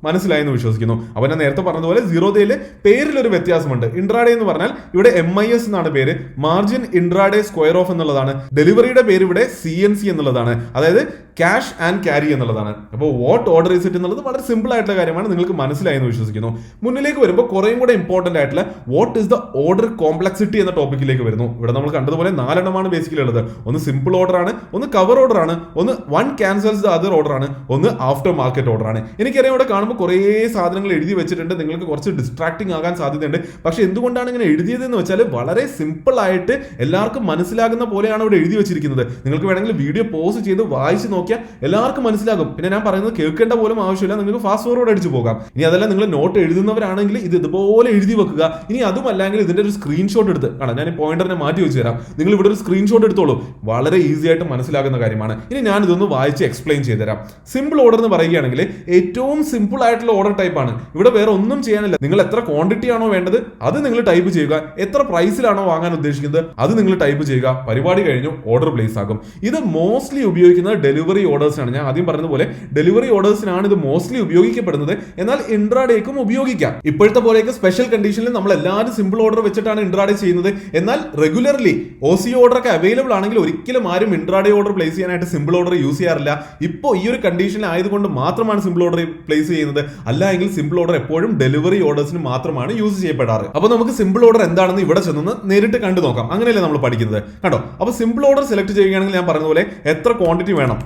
മനസ്സിലായെന്ന് വിശ്വസിക്കുന്നു. അപ്പോൾ ഞാൻ നേരത്തെ പറഞ്ഞതുപോലെ 0 ഡേയിൽ പേരിലൊരു വ്യത്യാസമുണ്ട്. ഇൻട്രാഡേ എന്ന് പറഞ്ഞാൽ ഇവിടെ MIS എന്നാണ് പേര്, മാർജിൻ ഇൻട്രാഡേ സ്ക്വയർ ഓഫ് എന്നുള്ളതാണ്. ഡെലിവറിയുടെ പേര് ഇവിടെ CNC എന്നുള്ളതാണ്, അതായത് ക്യാഷ് ആൻഡ് ക്യാരി എന്നുള്ളതാണ്. അപ്പോൾ വാട്ട് ഓർഡർ ഈസ് ഇറ്റ് എന്നുള്ളത് വളരെ സിമ്പിൾ ആയിട്ടുള്ള കാര്യമാണ്, നിങ്ങൾക്ക് മനസ്സിലായെന്ന് വിശ്വസിക്കുന്നു. മുന്നിലേക്ക് വരുമ്പോൾ കുറേയും കൂടെ ഇമ്പോർട്ടന്റ് ആയിട്ടുള്ള what is the order complexity എന്ന ടോപ്പിക്കിലേക്ക് വരുന്നു. ഇവിടെ നമ്മൾ കണ്ടതുപോലെ 4 എണ്ണമാണ് ബേസിക്കലി ഉള്ളത്. ഒന്ന് സിമ്പിൾ ഓർഡർ ആണ്, ഒന്ന് കവർ ഓർഡർ ആണ്, ഒന്ന് വൺ ക്യാൻസൽസ് ദ അതർ ഓർഡർ ആണ്, ഒന്ന് ആഫ്റ്റർ മാർക്കറ്റ് ഓർഡർ ആണ്. എനിക്കറിയാം ഇവിടെ കാണുമ്പോൾ കുറേ സാധനങ്ങൾ എഴുതി വെച്ചിട്ടുണ്ട്, നിങ്ങൾക്ക് കുറച്ച് ഡിസ്ട്രാക്ടിങ് ആകാൻ സാധ്യതയുണ്ട്. പക്ഷെ എന്തുകൊണ്ടാണ് ഇങ്ങനെ എഴുതിയതെന്ന് വെച്ചാൽ വളരെ സിമ്പിൾ ആയിട്ട് എല്ലാവർക്കും മനസ്സിലാകുന്ന പോലെയാണ് ഇവിടെ എഴുതി വെച്ചിരിക്കുന്നത്. നിങ്ങൾക്ക് വേണമെങ്കിൽ വീഡിയോ പോസ് ചെയ്ത് വായിച്ച് നോക്കിയാൽ എല്ലാവർക്കും മനസ്സിലാകും. പിന്നെ ഞാൻ പറയുന്നത് കേൾക്കേണ്ട പോലും ആവശ്യമില്ല, നിങ്ങൾക്ക് ഫാസ്റ്റ് ഫോർവേഡ് അടിച്ചു പോകാം. ഇനി അതല്ല നിങ്ങൾ നോട്ട് എഴുതുന്നവരാണെങ്കിൽ ഇത് ഇതുപോലെ എഴുതി വെക്കുക. ഇനി അതുമല്ലെങ്കിൽ ഇതിന്റെ ഒരു സ്ക്രീൻഷോട്ട് എടുത്ത് കാണാം, ഞാൻ ഈ പോയിന്ററിനെ മാറ്റി വെച്ച് തരാം. നിങ്ങൾ ഇവിടെ ഒരു സ്ക്രീൻഷോട്ട് എടുത്തോളൂ, വളരെ ഈസി ആയിട്ട് മനസ്സിലാകുന്ന കാര്യമാണ്. ഇനി ഞാൻ ഇതൊന്ന് വായിച്ച് എക്സ്പ്ലെയിൻ ചെയ്തുതരാം. സിമ്പിൾ ഓർഡർ എന്ന് പറയുകയാണെങ്കിൽ ഏറ്റവും സിമ്പിൾ സിമ്പിൾ ആയിട്ടുള്ള ഓർഡർ ടൈപ്പ് ആണ്. ഇവിടെ വേറെ ഒന്നും ചെയ്യാനില്ല. നിങ്ങൾ എത്ര ക്വാണ്ടിറ്റി ആണോ വേണ്ടത് അത് നിങ്ങൾ ടൈപ്പ് ചെയ്യുക, എത്ര പ്രൈസിലാണോ വാങ്ങാൻ ഉദ്ദേശിക്കുന്നത് അത് നിങ്ങൾ ടൈപ്പ് ചെയ്യുക, പരിപാടി കഴിഞ്ഞു, ഓർഡർ പ്ലേസ് ആകും. ഇത് മോസ്റ്റ്ലി ഉപയോഗിക്കുന്നത് ഡെലിവറി ഓർഡേഴ്സിനാണ്. ഞാൻ ആദ്യം പറഞ്ഞതുപോലെ ഡെലിവറി ഓർഡേഴ്സിനാണ് ഇത് മോസ്റ്റ്ലി ഉപയോഗിക്കപ്പെടുന്നത്. എന്നാൽ ഇൻട്രാഡേക്കും ഉപയോഗിക്കാം. ഇപ്പോഴത്തെ പോലെയൊക്കെ സ്പെഷ്യൽ കണ്ടീഷനിൽ നമ്മൾ എല്ലാവരും സിമ്പിൾ ഓർഡർ വെച്ചിട്ടാണ് ഇൻട്രാഡേ ചെയ്യുന്നത്. എന്നാൽ റെഗുലർലി OCO ഓർഡർ ഒക്കെ അവൈലബിൾ ആണെങ്കിൽ ഒരിക്കലും ആരും ഇൻട്രാഡേ ഓർഡർ പ്ലേസ് ചെയ്യാനായിട്ട് സിമ്പിൾ ഓർഡർ യൂസ് ചെയ്യാറില്ല. ഇപ്പോൾ ഈ ഒരു കണ്ടീഷനിൽ ആയതുകൊണ്ട് മാത്രമാണ് സിമ്പിൾ ഓർഡർ പ്ലേസ് ചെയ്യുന്നത്. അല്ല എങ്കിൽ സിമ്പിൾ ഓർഡർ എപ്പോഴും ഡെലിവറി ഓർഡേഴ്സിന് മാത്രമാണ് യൂസ് ചെയ്യപ്പെടാറ്. അപ്പോൾ നമുക്ക് സിമ്പിൾ ഓർഡർ എന്താണെന്ന് ഇവിടെ ചെന്ന് നേരിട്ട് കണ്ടു നോക്കാം. അങ്ങനെയല്ലേ നമ്മൾ പഠിക്കുന്നത്, കണ്ടോ? അപ്പോൾ സിമ്പിൾ ഓർഡർ സെലക്ട് ചെയ്യുകയാണെങ്കിൽ ഞാൻ പറഞ്ഞതുപോലെ എത്ര ക്വാണ്ടിറ്റി വേണം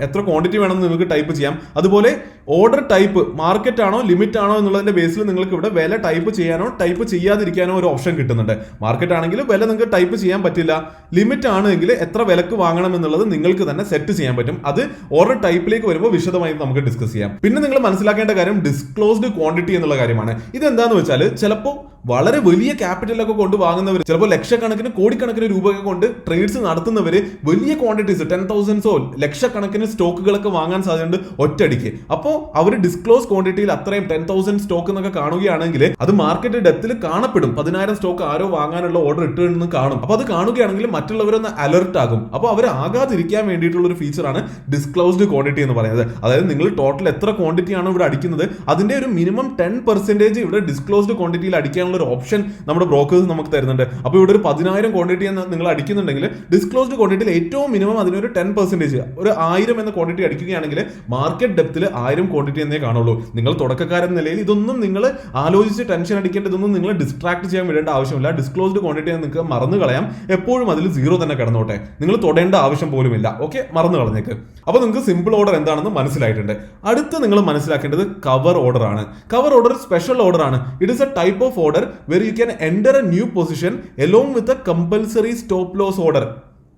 എന്ന് നിങ്ങൾക്ക് ടൈപ്പ് ചെയ്യാം. അതുപോലെ ഓർഡർ ടൈപ്പ് മാർക്കറ്റ് ആണോ ലിമിറ്റ് ആണോ എന്നുള്ളതിന്റെ ബേസിൽ നിങ്ങൾക്ക് ഇവിടെ വില ടൈപ്പ് ചെയ്യാനോ ടൈപ്പ് ചെയ്യാതിരിക്കാനോ ഒരു ഓപ്ഷൻ കിട്ടുന്നുണ്ട്. മാർക്കറ്റ് ആണെങ്കിൽ വില നിങ്ങൾക്ക് ടൈപ്പ് ചെയ്യാൻ പറ്റില്ല. ലിമിറ്റ് ആണെങ്കിൽ എത്ര വിലക്ക് വാങ്ങണം എന്നുള്ളത് നിങ്ങൾക്ക് തന്നെ സെറ്റ് ചെയ്യാൻ പറ്റും. അത് ഓർഡർ ടൈപ്പിലേക്ക് വരുമ്പോൾ വിശദമായി നമുക്ക് ഡിസ്കസ് ചെയ്യാം. പിന്നെ നിങ്ങൾ മനസ്സിലാക്കേണ്ട കാര്യം ഡിസ്ക്ലോസ്ഡ് ക്വാണ്ടിറ്റി എന്നുള്ള കാര്യമാണ്. ഇത് എന്താണെന്ന് വെച്ചാൽ ചിലപ്പോൾ വളരെ വലിയ ക്യാപിറ്റലൊക്കെ കൊണ്ട് വാങ്ങുന്നവർ, ചിലപ്പോൾ ലക്ഷക്കണക്കിന് കോടിക്കണക്കിന് രൂപയൊക്കെ കൊണ്ട് ട്രേഡ്സ് നടത്തുന്നവർ വലിയ ക്വാണ്ടിറ്റീസ് 10,000 ലക്ഷക്കണക്കിന് സ്റ്റോക്കുകളൊക്കെ വാങ്ങാൻ സാധ്യതയുണ്ട് ഒറ്റയടിക്ക്. അപ്പോൾ അവർ ഡിസ്ക്ലോസ് ക്വാണ്ടിറ്റിയിൽ അത്രയും 10,000 സ്റ്റോക്ക് എന്നൊക്കെ കാണുകയാണെങ്കിൽ അത് മാർക്കറ്റ് ഡെപ്തിൽ കാണപ്പെടും. 10,000 സ്റ്റോക്ക് ആരോ വാങ്ങാനുള്ള ഓർഡർ ഇട്ടെന്ന് കാണും. അപ്പോൾ അത് കാണുകയാണെങ്കിൽ മറ്റുള്ളവരൊന്ന് അലർട്ട് ആകും. അപ്പോൾ അവർ ആകാതിരിക്കാൻ വേണ്ടിയിട്ടുള്ള ഒരു ഫീച്ചറാണ് ഡിസ്ക്ലോസ്ഡ് ക്വാണ്ടിറ്റി എന്ന് പറയുന്നത്. അതായത് നിങ്ങൾ ടോട്ടൽ എത്ര ക്വാണ്ടിറ്റി ആണ് ഇവിടെ അടിക്കുന്നത് അതിന്റെ ഒരു മിനിമം 10% ഇവിടെ ഡിസ്ക്ലോസ്ഡ് ക്വാണ്ടിറ്റിയിൽ അടിക്കാനുള്ള ഒരു ഓപ്ഷൻ നമ്മുടെ ബ്രോക്കേഴ്സ് നമുക്ക് തരുന്നുണ്ട്. അപ്പോൾ ഇവിടെ ഒരു 10,000 ക്വാണ്ടിറ്റി നിങ്ങൾ അടിക്കുന്നുണ്ടെങ്കിൽ ഡിസ്ക്ലോസ്ഡ് ക്വാണ്ടിറ്റിയിൽ ഏറ്റവും മിനിമം അതിനൊരു 10%, ഒരു 1000 എന്ന ക്വാണ്ടിറ്റി അടിക്കുകയാണെങ്കിൽ മാർക്കറ്റ് ഡെപ്തിൽ 1000 ക്വാണ്ടിറ്റി എന്നേ കാണുള്ളൂ. നിങ്ങൾ തുടക്കക്കാരൻ നിലയിൽ ഇതൊന്നും നിങ്ങൾ ആലോചിച്ച് ടെൻഷൻ അടിക്കേണ്ട, ഇതൊന്നും നിങ്ങൾ ഡിസ്ട്രാക്ട് ചെയ്യാൻ വിടേണ്ട ആവശ്യമില്ല. ഡിസ്ക്ലോസ്ഡ് ക്വാണ്ടിറ്റി നിങ്ങൾക്ക് മറന്നു കളയാം. എപ്പോഴും അതിൽ 0 തന്നെ കിടന്നോട്ടെ, നിങ്ങൾ തൊടേണ്ട ആവശ്യം പോലുമില്ല. ഓക്കെ, മറന്നു കളഞ്ഞേക്ക്. അപ്പോൾ നിങ്ങൾക്ക് സിമ്പിൾ ഓർഡർ എന്താണെന്ന് മനസ്സിലായിട്ടുണ്ട്. അടുത്ത് നിങ്ങൾ മനസ്സിലാക്കേണ്ടത് കവർ ഓർഡർ ആണ്. കവർ ഓർഡർ സ്പെഷ്യൽ ഓർഡർ ആണ്. It is A type of order where you can enter a new position along with a compulsory stop loss order.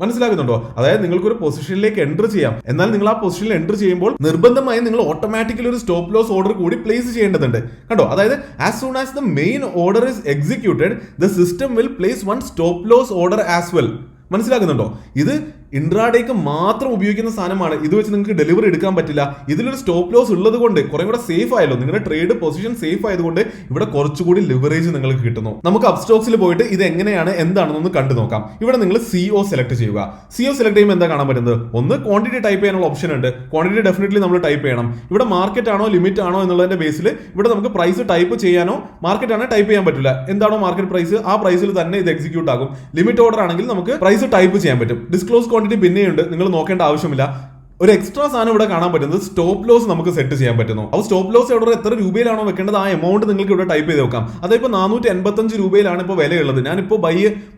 മനസ്സിലാക്കുന്നുണ്ടോ? അതായത് നിങ്ങൾക്ക് ഒരു പൊസിഷനിലേക്ക് എൻ്റർ ചെയ്യാം. എന്നാൽ നിങ്ങൾ ആ പൊസിഷനിൽ എൻ്റർ ചെയ്യുമ്പോൾ നിർബന്ധമായും നിങ്ങൾ ഓട്ടോമാറ്റിക്കലി ഒരു സ്റ്റോപ്പ് ലോസ് ഓർഡർ കൂടി പ്ലേസ് ചെയ്യേണ്ടതുണ്ട്. കണ്ടോ? അതായത് as soon as the main order is executed the system will place one stop loss order as well. മനസ്സിലാക്കുന്നുണ്ടോ? ഇത് ഇൻട്രാഡേക്ക് മാത്രം ഉപയോഗിക്കുന്ന സാധനമാണ്. ഇത് വെച്ച് നിങ്ങൾക്ക് ഡെലിവറി എടുക്കാൻ പറ്റില്ല. ഇതിലൊരു സ്റ്റോപ്പ് ലോസ് ഉള്ളത് കൊണ്ട് കുറെ കൂടെ സേഫ് ആയല്ലോ, നിങ്ങളുടെ ട്രേഡ് പൊസിഷൻ സേഫ് ആയതുകൊണ്ട് ഇവിടെ കുറച്ചുകൂടി ലിവറേജ് നിങ്ങൾക്ക് കിട്ടുന്നു. നമുക്ക് അപ്സ്റ്റോക്സിൽ പോയിട്ട് ഇത് എങ്ങനെയാണ് എന്താണെന്നൊന്ന് കണ്ടു നോക്കാം. ഇവിടെ നിങ്ങൾ CO സെലക്ട് ചെയ്യുക. CO സെലക്ട് ചെയ്യുമ്പോൾ എന്താ കാണാൻ പറ്റുന്നത്? ഒന്ന് ക്വാണ്ടിറ്റി ടൈപ്പ് ചെയ്യാനുള്ള ഓപ്ഷൻ ഉണ്ട്. ക്വാണ്ടിറ്റി ഡെഫിനറ്റ്ലി നമ്മൾ ടൈപ്പ് ചെയ്യണം. ഇവിടെ മാർക്കറ്റ് ആണോ ലിമിറ്റ് ആണോ എന്നുള്ളതിന്റെ ബേസിൽ ഇവിടെ നമുക്ക് പ്രൈസ് ടൈപ്പ് ചെയ്യാനോ, മാർക്കറ്റ് ആണോ ടൈപ്പ് ചെയ്യാൻ പറ്റില്ല. എന്താണോ മാർക്കറ്റ് പ്രൈസ് ആ പ്രൈസിൽ തന്നെ ഇത് എക്സിക്യൂട്ട് ആകും. ലിമിറ്റ് ഓർഡർ ആണെങ്കിൽ നമുക്ക് പ്രൈസ് ടൈപ്പ് ചെയ്യാൻ പറ്റും. ഡിസ്ക്ലോസ് ക്വാണ്ടിറ്റി പിന്നെയുണ്ട്, നിങ്ങൾ നോക്കേണ്ട ആവശ്യമില്ല. ഒരു എക്സ്ട്രാ സാധനം ഇവിടെ കാണാൻ പറ്റുന്നത് സ്റ്റോപ്പ് ലോസ് നമുക്ക് സെറ്റ് ചെയ്യാൻ പറ്റുന്നു. അപ്പോൾ സ്റ്റോപ്പ് ലോസ് ഓർഡർ എത്ര രൂപയിലാണോ വെക്കേണ്ടത് ആ എമൗണ്ട് നിങ്ങൾക്ക് ഇവിടെ ടൈപ്പ് ചെയ്ത് വെക്കാം. അതിപ്പോൾ 485 രൂപയിലാണ് ഇപ്പോൾ വിലയുള്ളത്. ഞാനിപ്പോൾ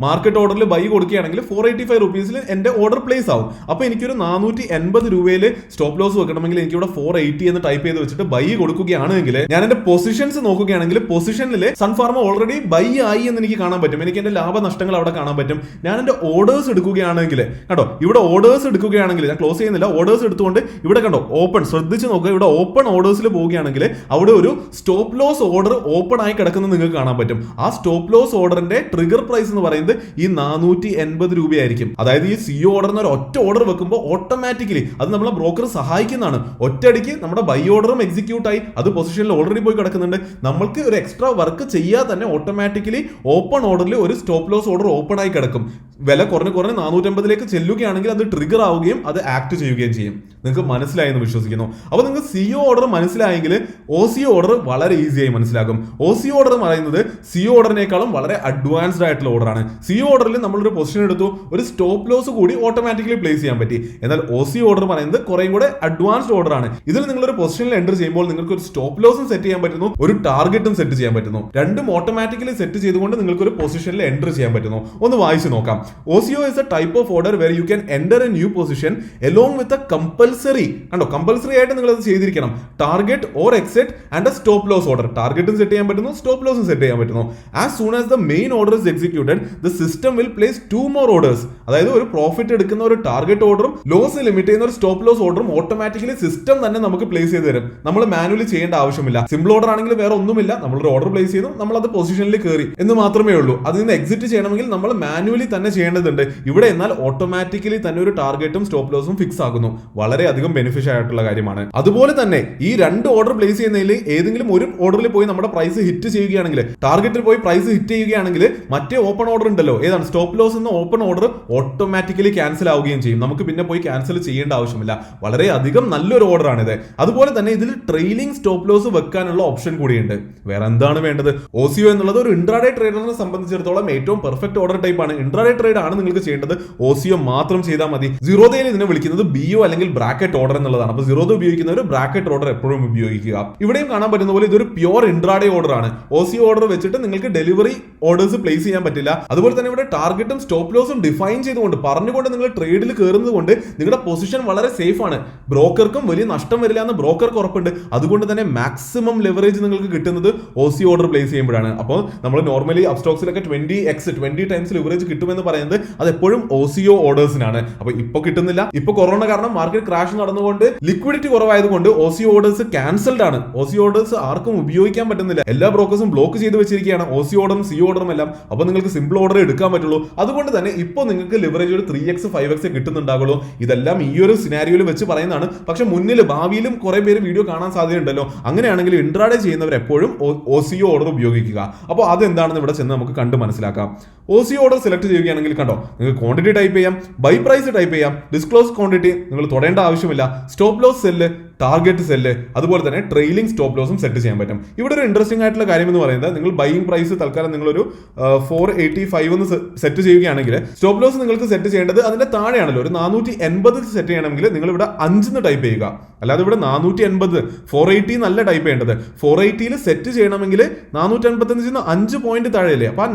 മാർക്കറ്റ് ഓർഡറിൽ ബൈ കൊടുക്കുകയാണെങ്കിൽ 485 റുപ്പീസിൽ എൻ്റെ ഓർഡർ പ്ലേസ് ആവും. അപ്പോൾ എനിക്കൊരു 480 രൂപയിൽ സ്റ്റോപ്പ് ലോസ് വെക്കണമെങ്കിൽ എനിക്ക് ഇവിടെ 480 എന്ന് ടൈപ്പ് ചെയ്ത് വെച്ചിട്ട് ബൈ കൊടുക്കുകയാണെങ്കിൽ ഞാൻ എൻ്റെ പൊസിഷൻസ് നോക്കുകയാണെങ്കിൽ പൊസിഷനിൽ സൺഫാർമ ഓൾറെഡി ബൈ ആയി എന്ന് എനിക്ക് കാണാൻ പറ്റും. എനിക്ക് എൻ്റെ ലാഭനഷ്ടങ്ങൾ അവിടെ കാണാൻ പറ്റും. ഞാൻ എൻ്റെ ഓർഡേഴ്സ് എടുക്കുകയാണെങ്കിൽ കണ്ടോ, ഇവിടെ ഓർഡേഴ്സ് എടുക്കുകയാണെങ്കിൽ ഞാൻ ക്ലോസ് ചെയ്യുന്നില്ല, ഓർഡേഴ്സ് എടുത്തുകൊണ്ട് ഇവിടെ കണ്ടോ ഓപ്പൺ, ശ്രദ്ധിച്ച് നോക്കുക. ഇവിടെ ഓപ്പൺ ഓർഡേഴ്സിൽ പോവുകയാണെങ്കിൽ അവിടെ ഒരു സ്റ്റോപ്പ് ലോസ് ഓർഡർ ഓപ്പൺ ആയി കിടക്കുന്നത് നിങ്ങൾക്ക് കാണാൻ പറ്റും. ആ സ്റ്റോപ്പ് ലോസ് ഓർഡറിന്റെ ട്രിഗർ പ്രൈസ് എന്ന് പറയുന്നത് ഈ 480 രൂപയായിരിക്കും. അതായത് ഈ CO ഓർഡറിന് ഒരു ഒറ്റ ഓർഡർ വെക്കുമ്പോൾ ഓട്ടോമാറ്റിക്കലി അത് നമ്മളെ ബ്രോക്കർ സഹായിക്കുന്നതാണ്. ഒറ്റയടിക്ക് നമ്മുടെ ബൈ ഓർഡറും എക്സിക്യൂട്ട് ആയി, അത് പൊസിഷനിൽ ഓൾറെഡി പോയി കിടക്കുന്നുണ്ട്. നമ്മൾക്ക് ഒരു എക്സ്ട്രാ വർക്ക് ചെയ്യാതെ തന്നെ ഓട്ടോമാറ്റിക്കലി ഓപ്പൺ ഓർഡറിൽ ഒരു സ്റ്റോപ്പ് ലോസ് ഓർഡർ ഓപ്പൺ ആയി കിടക്കും. വില കുറഞ്ഞ് 480 ചെല്ലുകയാണെങ്കിൽ അത് ട്രിഗർ ആവുകയും അത് ആക്ട് ചെയ്യുകയും ചെയ്യും. നിങ്ങൾക്ക് മനസ്സിലായി എന്ന് വിശ്വസിക്കുന്നു. അപ്പോൾ നിങ്ങൾക്ക് CO ഓർഡർ മനസ്സിലായെങ്കിൽ OCO ഓർഡർ വളരെ ഈസിയായി മനസ്സിലാകും. OCO ഓർഡർ പറയുന്നത് CO ഓർഡറിനേക്കാളും വളരെ അഡ്വാൻസ്ഡ് ആയിട്ടുള്ള ഓർഡറാണ്. CO ഓർഡറിൽ നമ്മളൊരു പൊസിഷൻ എടുത്തു, ഒരു സ്റ്റോപ്പ് ലോസ് കൂടി ഓട്ടോമാറ്റിക്കലി പ്ലേസ് ചെയ്യാൻ പറ്റി. എന്നാൽ OCO ഓർഡർ പറയുന്നത് കുറേയും കൂടെ അഡ്വാൻസ്ഡ് ഓർഡറാണ്. ഇതിൽ നിങ്ങളൊരു പൊസിഷനിൽ എൻ്റർ ചെയ്യുമ്പോൾ നിങ്ങൾക്ക് ഒരു സ്റ്റോപ്പ് ലോസും സെറ്റ് ചെയ്യാൻ പറ്റുന്നു, ഒരു ടാർഗറ്റും സെറ്റ് ചെയ്യാൻ പറ്റുന്നു. രണ്ടും ഓട്ടോമാറ്റിക്കലി സെറ്റ് ചെയ്തുകൊണ്ട് നിങ്ങൾക്ക് ഒരു പൊസിഷനിൽ എൻ്റർ ചെയ്യാൻ പറ്റുന്നു. ഒന്ന് വായിച്ചു നോക്കാം. OCO is a type of order where you can enter a new position along with a compulsory, കണ്ടോ, കമ്പൽസറി ആയിട്ട് നിങ്ങൾ അത് ചെയ്തിരിക്കണം, target or exit and a stop loss order. ടാർഗറ്റും സെറ്റ് ചെയ്യാൻ പറ്റുന്നു, സ്റ്റോപ്പ് ലോസും സെറ്റ് ചെയ്യാൻ പറ്റുന്നു. As soon as the main order is executed the system will place 2 more orders. അതായത് ഒരു പ്രോഫിറ്റ് എടുക്കുന്ന ഒരു ടാർഗറ്റ് ഓർഡറും ലോസ് ലിമിറ്റ് ചെയ്യുന്ന ഒരു സ്റ്റോപ്പ് ലോസ് ഓർഡറും ഓട്ടോമാറ്റിക്കലി സിസ്റ്റം തന്നെ നമുക്ക് പ്ലേസ് ചെയ്ത് തരും. നമ്മൾ മാനുവലി ചെയ്യേണ്ട ആവശ്യമില്ല. സിമ്പിൾ ഓർഡർ ആണെങ്കിൽ വേറെ ഒന്നുമില്ല, നമ്മളൊരു ഓർഡർ പ്ലേസ് ചെയ്തു, നമ്മൾ അത് പൊസിഷനിൽ കയറി എന്ന് മാത്രമേ ഉള്ളൂ. അതിൽ നിന്ന് എക്സിറ്റ് ചെയ്യണമെങ്കിൽ നമ്മൾ മാനുവലി തന്നെ ചെയ്യേണ്ടതുണ്ട്. ഇവിടെ എന്നാൽ ഓട്ടോമാറ്റിക്കലി തന്നെ ഒരു ടാർഗറ്റും സ്റ്റോപ്പ് ലോസും ഫിക്സ് ആകുന്നു. വളരെ വളരെയധികം ബെനിഫിഷ്യൽ ആയിട്ടുള്ള കാര്യമാണ്. അതുപോലെ തന്നെ ഈ രണ്ട് ഓർഡർ പ്ലേസ് ചെയ്യുന്നതിൽ ഏതെങ്കിലും ഒരു ഓർഡറിൽ പോയി നമ്മുടെ പ്രൈസ് ഹിറ്റ് ചെയ്യുകയാണെങ്കിൽ, ടാർഗറ്റിൽ പോയി പ്രൈസ് ഹിറ്റ് ചെയ്യുകയാണെങ്കിൽ മറ്റേ ഓപ്പൺ ഓർഡർ ഉണ്ടല്ലോ, ഏതാണ് സ്റ്റോപ്പ് ലോസ് എന്ന ഓപ്പൺ ഓർഡർ ഓട്ടോമാറ്റിക്കലി ക്യാൻസൽ ആവുകയും ചെയ്യും. നമുക്ക് പിന്നെ പോയി ക്യാൻസൽ ചെയ്യേണ്ട ആവശ്യമില്ല. വളരെയധികം നല്ലൊരു ഓർഡർ ആണിത്. അതുപോലെ തന്നെ ഇതിൽ ട്രെയിലിംഗ് സ്റ്റോപ്പ് ലോസ് വെക്കാനുള്ള ഓപ്ഷൻ കൂടിയുണ്ട്. വേറെ എന്താണ് വേണ്ടത്? OCO എന്നുള്ളത് ഒരു ഇൻട്രാഡേ ട്രേഡറിനെ സംബന്ധിച്ചിടത്തോളം ഏറ്റവും പെർഫെക്റ്റ് ഓർഡർ ടൈപ്പ് ആണ്. ഇൻട്രാഡേ ട്രേഡ് ആണ് നിങ്ങൾക്ക് ചെയ്യേണ്ടത്, OCO മാത്രം ചെയ്താൽ മതി. സീറോദയിൽ ഇതിനെ വിളിക്കുന്നത് BO അല്ലെങ്കിൽ ബ്രാക്കറ്റ് ഓർഡർ എന്നുള്ളതാണ്. അപ്പോൾ സീറോദ ഉപയോഗിക്കുന്നവർ ബ്രാക്കറ്റ് ഓർഡർ എപ്പോഴും ഉപയോഗിക്കുക. ഇവിടെയും കാണാൻ പറ്റുന്ന പോലെ ഇതൊരു പ്യോർ ഇൻട്രാഡേ ഓർഡർ ആണ്. OCO ഓർഡർ വെച്ചിട്ട് നിങ്ങൾക്ക് ഡെലിവറി ഓർഡേഴ്സ് പ്ലേസ് ചെയ്യാൻ പറ്റില്ല. അതുപോലെ തന്നെ ഇവിടെ ടാർഗറ്റും സ്റ്റോപ്പ് ലോസും ഡിഫൈൻ ചെയ്തുകൊണ്ട് പറഞ്ഞുകൊണ്ട് നിങ്ങൾ ട്രേഡിൽ കയറുന്നത് കൊണ്ട് നിങ്ങളുടെ പൊസിഷൻ വളരെ സേഫ് ആണ്. ബ്രോക്കർക്കും വലിയ നഷ്ടം വരില്ല എന്ന് ബ്രോക്കർക്ക് ഉറപ്പുണ്ട്. അതുകൊണ്ട് തന്നെ മാക്സിമം ലെവറേജ് നിങ്ങൾക്ക് കിട്ടുന്നത് OCO ഓർഡർ പ്ലേസ് ചെയ്യുമ്പോഴാണ്. അപ്പോൾ നമ്മൾ നോർമലി അപ്സ്റ്റോക്സിലൊക്കെ 20 ടൈംസ് ലെവറേജ് കിട്ടുമെന്ന് പറയുന്നത് അത് എപ്പോഴും OCO ഓർഡേഴ്സിനാണ്. അപ്പോൾ ഇപ്പോൾ കിട്ടുന്നില്ല. ഇപ്പോൾ കൊറോണ കാരണം മാർക്കറ്റ് ക്രാഷ് നടന്നുകൊണ്ട് ലിക്വിഡിറ്റി കുറവായതുകൊണ്ട് OCO ഓർഡേഴ്സ് ക്യാൻസൽഡ് ആണ്. OCO ഓർഡേഴ്സ് ആർക്കും ഉപയോഗിക്കാൻ പറ്റുന്നില്ല. എല്ലാ ബ്രോക്കേഴ്സും ബ്ലോക്ക് ചെയ്ത് വെച്ചിരിക്കുകയാണ് OCO ഓർഡറും CO ഓർഡറും എല്ലാം. അപ്പോൾ നിങ്ങൾക്ക് സിമ്പിൾ ഓർഡർ എടുക്കാൻ പറ്റുള്ളൂ. അതുകൊണ്ട് തന്നെ ഇപ്പോൾ നിങ്ങൾക്ക് ലിവറേജ് ഒരു 3x 5x കിട്ടുന്നുണ്ടാകുള്ളൂ. ഇതെല്ലാം ഈ ഒരു സിനാരിയോയിൽ വെച്ച് പറയുന്നതാണ്. പക്ഷെ മുന്നിൽ ഭാവിയിലും കുറെ പേര് വീഡിയോ കാണാൻ സാധ്യതയുണ്ടല്ലോ. അങ്ങനെയാണെങ്കിൽ ഇൻട്രാഡേ ചെയ്യുന്നവർ എപ്പോഴും OCO ഓർഡർ ഉപയോഗിക്കുക. അപ്പോൾ അതെന്താണെന്ന് ഇവിടെ ചെന്ന് നമുക്ക് കണ്ട് മനസ്സിലാക്കാം. OCO ഓർഡർ സെലക്ട് ചെയ്യുകയാണെങ്കിൽ കണ്ടോ, നിങ്ങൾക്ക് ക്വാണ്ടിറ്റി ടൈപ്പ് ചെയ്യാം, ബൈ പ്രൈസ് ടൈപ്പ് ചെയ്യാം, ഡിസ്ക്ലോസ് ക്വാണ്ടിറ്റി നിങ്ങൾ തൊടേണ്ട ആവശ്യമില്ല, stop loss sell, target sell, അതുപോലെ തന്നെ ട്രെയിലിംഗ് സ്റ്റോപ്പ് ലോസും സെറ്റ് ചെയ്യാൻ പറ്റും. ഇവിടെ ഒരു ഇൻട്രസ്റ്റിംഗ് ആയിട്ടുള്ള കാര്യം എന്ന് പറയുന്നത്, നിങ്ങൾ ബൈയിങ് പ്രൈസ് തൽക്കാലം നിങ്ങളൊരു 485 എന്ന് സെറ്റ് ചെയ്യുകയാണെങ്കിൽ സ്റ്റോപ്പ് ലോസ് നിങ്ങൾക്ക് സെറ്റ് ചെയ്യേണ്ടത് അതിന്റെ താഴെയാണല്ലോ, ഒരു 480 സെറ്റ് ചെയ്യണമെങ്കിൽ നിങ്ങൾ ഇവിടെ 5 ടൈപ്പ് ചെയ്യുക. അല്ലാതെ ഇവിടെ 480 480 നല്ല ടൈപ്പ് ചെയ്യേണ്ടത്. 480 സെറ്റ് ചെയ്യണമെങ്കിൽ 485 5 പോയിന്റ് താഴെയല്ലേ. അപ്പൊ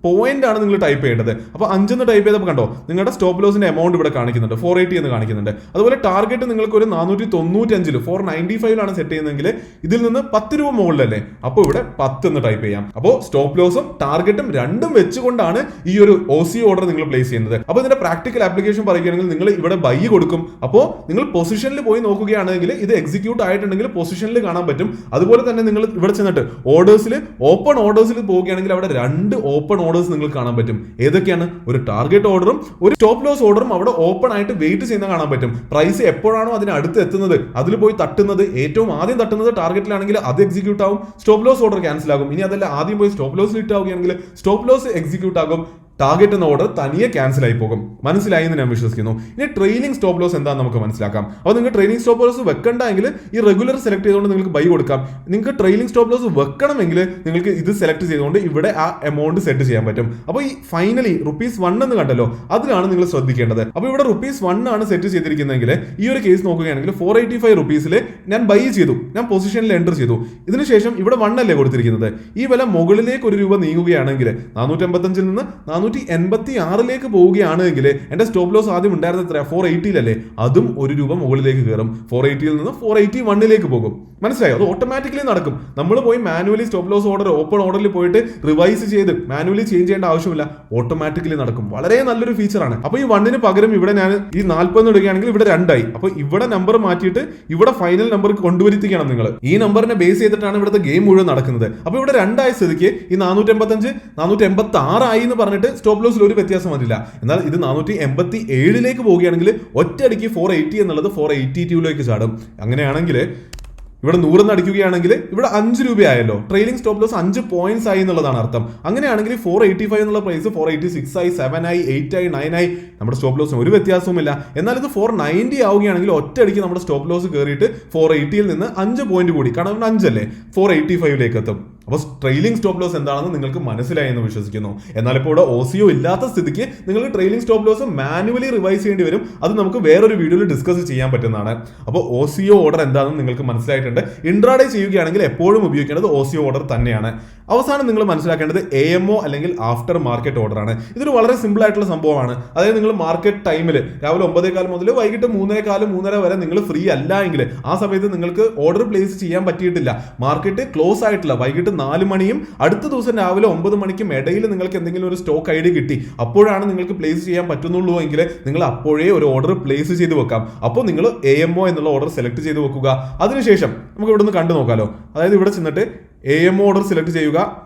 പോയിന്റ് ആണ് നിങ്ങൾ ടൈപ്പ് ചെയ്യേണ്ടത്. അപ്പോൾ 5 ടൈപ്പ് ചെയ്തപ്പോൾ കണ്ടോ നിങ്ങളുടെ സ്റ്റോപ്പ് ലോസിന്റെ എമൗണ്ട് ഇവിടെ കാണിക്കുന്നുണ്ട്, 480 എന്ന് കാണിക്കുന്നുണ്ട്. അതുപോലെ ടാർഗറ്റ് നിങ്ങൾക്ക് ഒരു 495 495 സെറ്റ് ചെയ്യുന്നതെങ്കിൽ ഇതിൽ നിന്ന് 10 രൂപ മുകളിലല്ലേ, അപ്പോൾ ഇവിടെ 10 എന്ന് ടൈപ്പ് ചെയ്യാം. അപ്പോൾ സ്റ്റോപ്പ് ലോസും ടാർഗറ്റും രണ്ടും വെച്ചുകൊണ്ടാണ് ഈ ഒരു OCO ഓർഡർ നിങ്ങൾ പ്ലേസ് ചെയ്യുന്നത്. അപ്പോൾ ഇതിന്റെ പ്രാക്ടിക്കൽ ആപ്ലിക്കേഷൻ പറയുകയാണെങ്കിൽ നിങ്ങൾ ഇവിടെ ബൈ കൊടുക്കും. അപ്പോൾ നിങ്ങൾ പൊസിഷനിൽ പോയി നോക്കുകയാണെങ്കിൽ ഇത് എക്സിക്യൂട്ട് ആയിട്ടുണ്ടെങ്കിൽ പൊസിഷനിൽ കാണാൻ പറ്റും. അതുപോലെ തന്നെ നിങ്ങൾ ഇവിടെ ചെന്നിട്ട് ഓർഡേഴ്സിൽ ഓപ്പൺ ഓർഡേഴ്സിൽ പോവുകയാണെങ്കിൽ അവിടെ 2 ഓപ്പൺ ഓർഡേഴ്സ് നിങ്ങൾക്ക് കാണാൻ പറ്റും. ഏതൊക്കെയാണ്? ഒരു ടാർഗറ്റ് ഓർഡറും ഒരു സ്റ്റോപ്പ് ലോസ് ഓർഡറും അവിടെ ഓപ്പൺ ആയിട്ട് വെയിറ്റ് ചെയ്യുന്ന കാണാൻ പറ്റും. പ്രൈസ് എപ്പോഴാണോ അതിന് അടുത്ത് എത്തുന്നത് അതിൽ പോയി തട്ടുന്നത്, ഏറ്റവും ആദ്യം തട്ടുന്നത് ടാർഗറ്റിലാണെങ്കിൽ അത് എക്സിക്യൂട്ട് ആവും, സ്റ്റോപ്പ് ലോസ് ഓർഡർ ക്യാൻസൽ ആകും. ഇനി അതല്ല ആദ്യം പോയി സ്റ്റോപ്പ് ലോസ് ഹിറ്റ് ആവുകയാണെങ്കിൽ സ്റ്റോപ്പ് ലോസ് എക്സിക്യൂട്ട് ആകും, ടാർഗറ്റ് എന്ന ഓർഡർ തനിയെ ക്യാൻസൽ ആയി പോകും. മനസ്സിലായി എന്ന് ഞാൻ വിശ്വസിക്കുന്നു. ഇനി ട്രെയിലിംഗ് സ്റ്റോപ്പ് ലോസ് എന്താണെന്ന് നമുക്ക് മനസ്സിലാക്കാം. അപ്പോൾ നിങ്ങൾക്ക് ട്രെയിലിംഗ് സ്റ്റോപ്പ് ലോസ് വെക്കണ്ടെങ്കിൽ ഈ റെഗുലർ സെലക്ട് ചെയ്തുകൊണ്ട് നിങ്ങൾക്ക് ബൈ കൊടുക്കാം. നിങ്ങൾക്ക് ട്രെയിലിംഗ് സ്റ്റോപ്പ് ലോസ് വെക്കണമെങ്കിൽ നിങ്ങൾക്ക് ഇത് സെലക്ട് ചെയ്തുകൊണ്ട് ഇവിടെ ആ എമൗണ്ട് സെറ്റ് ചെയ്യാൻ പറ്റും. അപ്പോൾ ഈ ഫൈനലി ₹1 എന്ന് കണ്ടല്ലോ, അതിലാണ് നിങ്ങൾ ശ്രദ്ധിക്കേണ്ടത്. അപ്പോൾ ഇവിടെ ₹1 ആണ് സെറ്റ് ചെയ്തിരിക്കുന്നതെങ്കിൽ ഈ ഒരു കേസ് നോക്കുകയാണെങ്കിൽ ₹485 ഞാൻ ബൈ ചെയ്തു, ഞാൻ പൊസിഷനിൽ എൻ്റർ ചെയ്തു. ഇതിനുശേഷം ഇവിടെ 1 അല്ലേ കൊടുത്തിരിക്കുന്നത്. ഈ വില മുകളിലേക്ക് ₹1 നീങ്ങുകയാണെങ്കിൽ 485 നിന്ന് 486 പോവുകയാണെങ്കിൽ എന്റെ സ്റ്റോപ്പ് ലോസ് ആദ്യം ഉണ്ടായിരുന്നത് 480 അതും ₹1 മുകളിലേക്ക് കയറും. 480 നിന്ന് 481 പോകും. മനസ്സിലായോ? അത് ഓട്ടോമാറ്റിക്കലി നടക്കും. നമ്മൾ പോയി manually stop loss order open ഓർഡറിൽ പോയിട്ട് റിവൈസ് ചെയ്ത് മാനുവലി ചേഞ്ച് ചെയ്യേണ്ട ആവശ്യമില്ല, ഓട്ടോമാറ്റിക്കലി നടക്കും. വളരെ നല്ലൊരു ഫീച്ചറാണ്. അപ്പോൾ ഈ 1 പകരം ഇവിടെ ഞാൻ ഈ 40 ഇടുകയാണെങ്കിൽ ഇവിടെ 2 ആയി. അപ്പോൾ ഇവിടെ നമ്പർ മാറ്റിയിട്ട് ഇവിടെ ഫൈനൽ നമ്പർ കൊണ്ടുവരുത്തിക്കണം നിങ്ങൾ. ഈ നമ്പറിനെ ബേസ് ചെയ്തിട്ടാണ് ഇവിടുത്തെ ഗെയിം മുഴുവൻ നടക്കുന്നത്. അപ്പോൾ ഇവിടെ 2 ആയ സ്ഥിതിക്ക് ഈ 485 486 ആയി എന്ന് പറഞ്ഞിട്ട് സ്റ്റോപ്പ് ലോസിൽ ഒരു വ്യത്യാസം വരില്ല. എന്നാൽ ഇത് 487 പോവുകയാണെങ്കിൽ ഒറ്റയടിക്ക് 480 എന്നുള്ളത് 482 ചാടും. അങ്ങനെയാണെങ്കിൽ ഇവിടെ 100 അടിക്കുകയാണെങ്കിൽ ഇവിടെ 5 രൂപയായല്ലോ. ട്രെയിലിംഗ് സ്റ്റോപ്പ് ലോസ് 5 പോയിന്റ്സ് ആയി എന്നുള്ളതാണ് അർത്ഥം. അങ്ങനെയാണെങ്കിൽ 485 എന്നുള്ള പ്രൈസ് 486 ആയി, 7 ആയി, 8 ആയി, 9 ആയി. നമ്മുടെ സ്റ്റോപ്പ് ലോസിന് ഒരു വ്യത്യാസവുമില്ല. എന്നാൽ ഇത് 490 ആവുകയാണെങ്കിൽ ഒറ്റയടിക്ക് നമ്മുടെ സ്റ്റോപ്പ് ലോസ് കയറിയിട്ട് 480 നിന്ന് 5 പോയിന്റ് കൂടി, കാരണം 5 അല്ലേ, 485 എത്തും. അപ്പോൾ ട്രെയിലിംഗ് സ്റ്റോപ്പ് ലോസ് എന്താണെന്ന് നിങ്ങൾക്ക് മനസ്സിലായി എന്ന് വിശ്വസിക്കുന്നു. എന്നാൽ ഇപ്പോൾ ഇവിടെ OCO ഇല്ലാത്ത സ്ഥിതിക്ക് നിങ്ങൾക്ക് trailing stop loss manually revise ചെയ്യേണ്ടി വരും. അത് നമുക്ക് വേറൊരു വീഡിയോയിൽ ഡിസ്കസ് ചെയ്യാൻ പറ്റുന്നതാണ്. അപ്പോൾ OCO ഓർഡർ എന്താണെന്ന് നിങ്ങൾക്ക് മനസ്സിലായിട്ടുണ്ട്. ഇൻട്രാഡേ ചെയ്യുകയാണെങ്കിൽ എപ്പോഴും ഉപയോഗിക്കേണ്ടത് OCO ഓർഡർ തന്നെയാണ്. അവസാനം നിങ്ങൾ മനസ്സിലാക്കേണ്ടത് AMO അല്ലെങ്കിൽ ആഫ്റ്റർ മാർക്കറ്റ് ഓർഡർ ആണ്. ഇതൊരു വളരെ സിമ്പിൾ ആയിട്ടുള്ള സംഭവമാണ്. അതായത് നിങ്ങൾ മാർക്കറ്റ് ടൈമിൽ രാവിലെ 9:15 മുതൽ വൈകിട്ട് 3:15 3:30 വരെ നിങ്ങൾ ഫ്രീ അല്ല എങ്കിൽ ആ സമയത്ത് നിങ്ങൾക്ക് ഓർഡർ പ്ലേസ് ചെയ്യാൻ പറ്റിയിട്ടില്ല, മാർക്കറ്റ് ക്ലോസ് ആയിട്ടില്ല, വൈകിട്ട് 4 മണിയും അടുത്ത ദിവസം രാവിലെ 9 മണിക്കും ഇടയിൽ നിങ്ങൾക്ക് എന്തെങ്കിലും ഒരു സ്റ്റോക്ക് ഐഡി കിട്ടി, അപ്പോഴാണ് നിങ്ങൾക്ക് പ്ലേസ് ചെയ്യാൻ പറ്റുന്നുള്ളൂ എങ്കിൽ നിങ്ങൾ അപ്പോഴേ ഒരു ഓർഡർ പ്ലേസ് ചെയ്ത് വെക്കാം. അപ്പോൾ നിങ്ങൾ AMO എന്നുള്ള ഓർഡർ സെലക്ട് ചെയ്ത് വെക്കുക. അതിനുശേഷം നമുക്ക് ഇവിടെ നിന്ന് കണ്ടു നോക്കാമല്ലോ. അതായത് ഇവിടെ ചെന്നിട്ട് AMO ഓർഡർ സെലക്ട് ചെയ്യുക.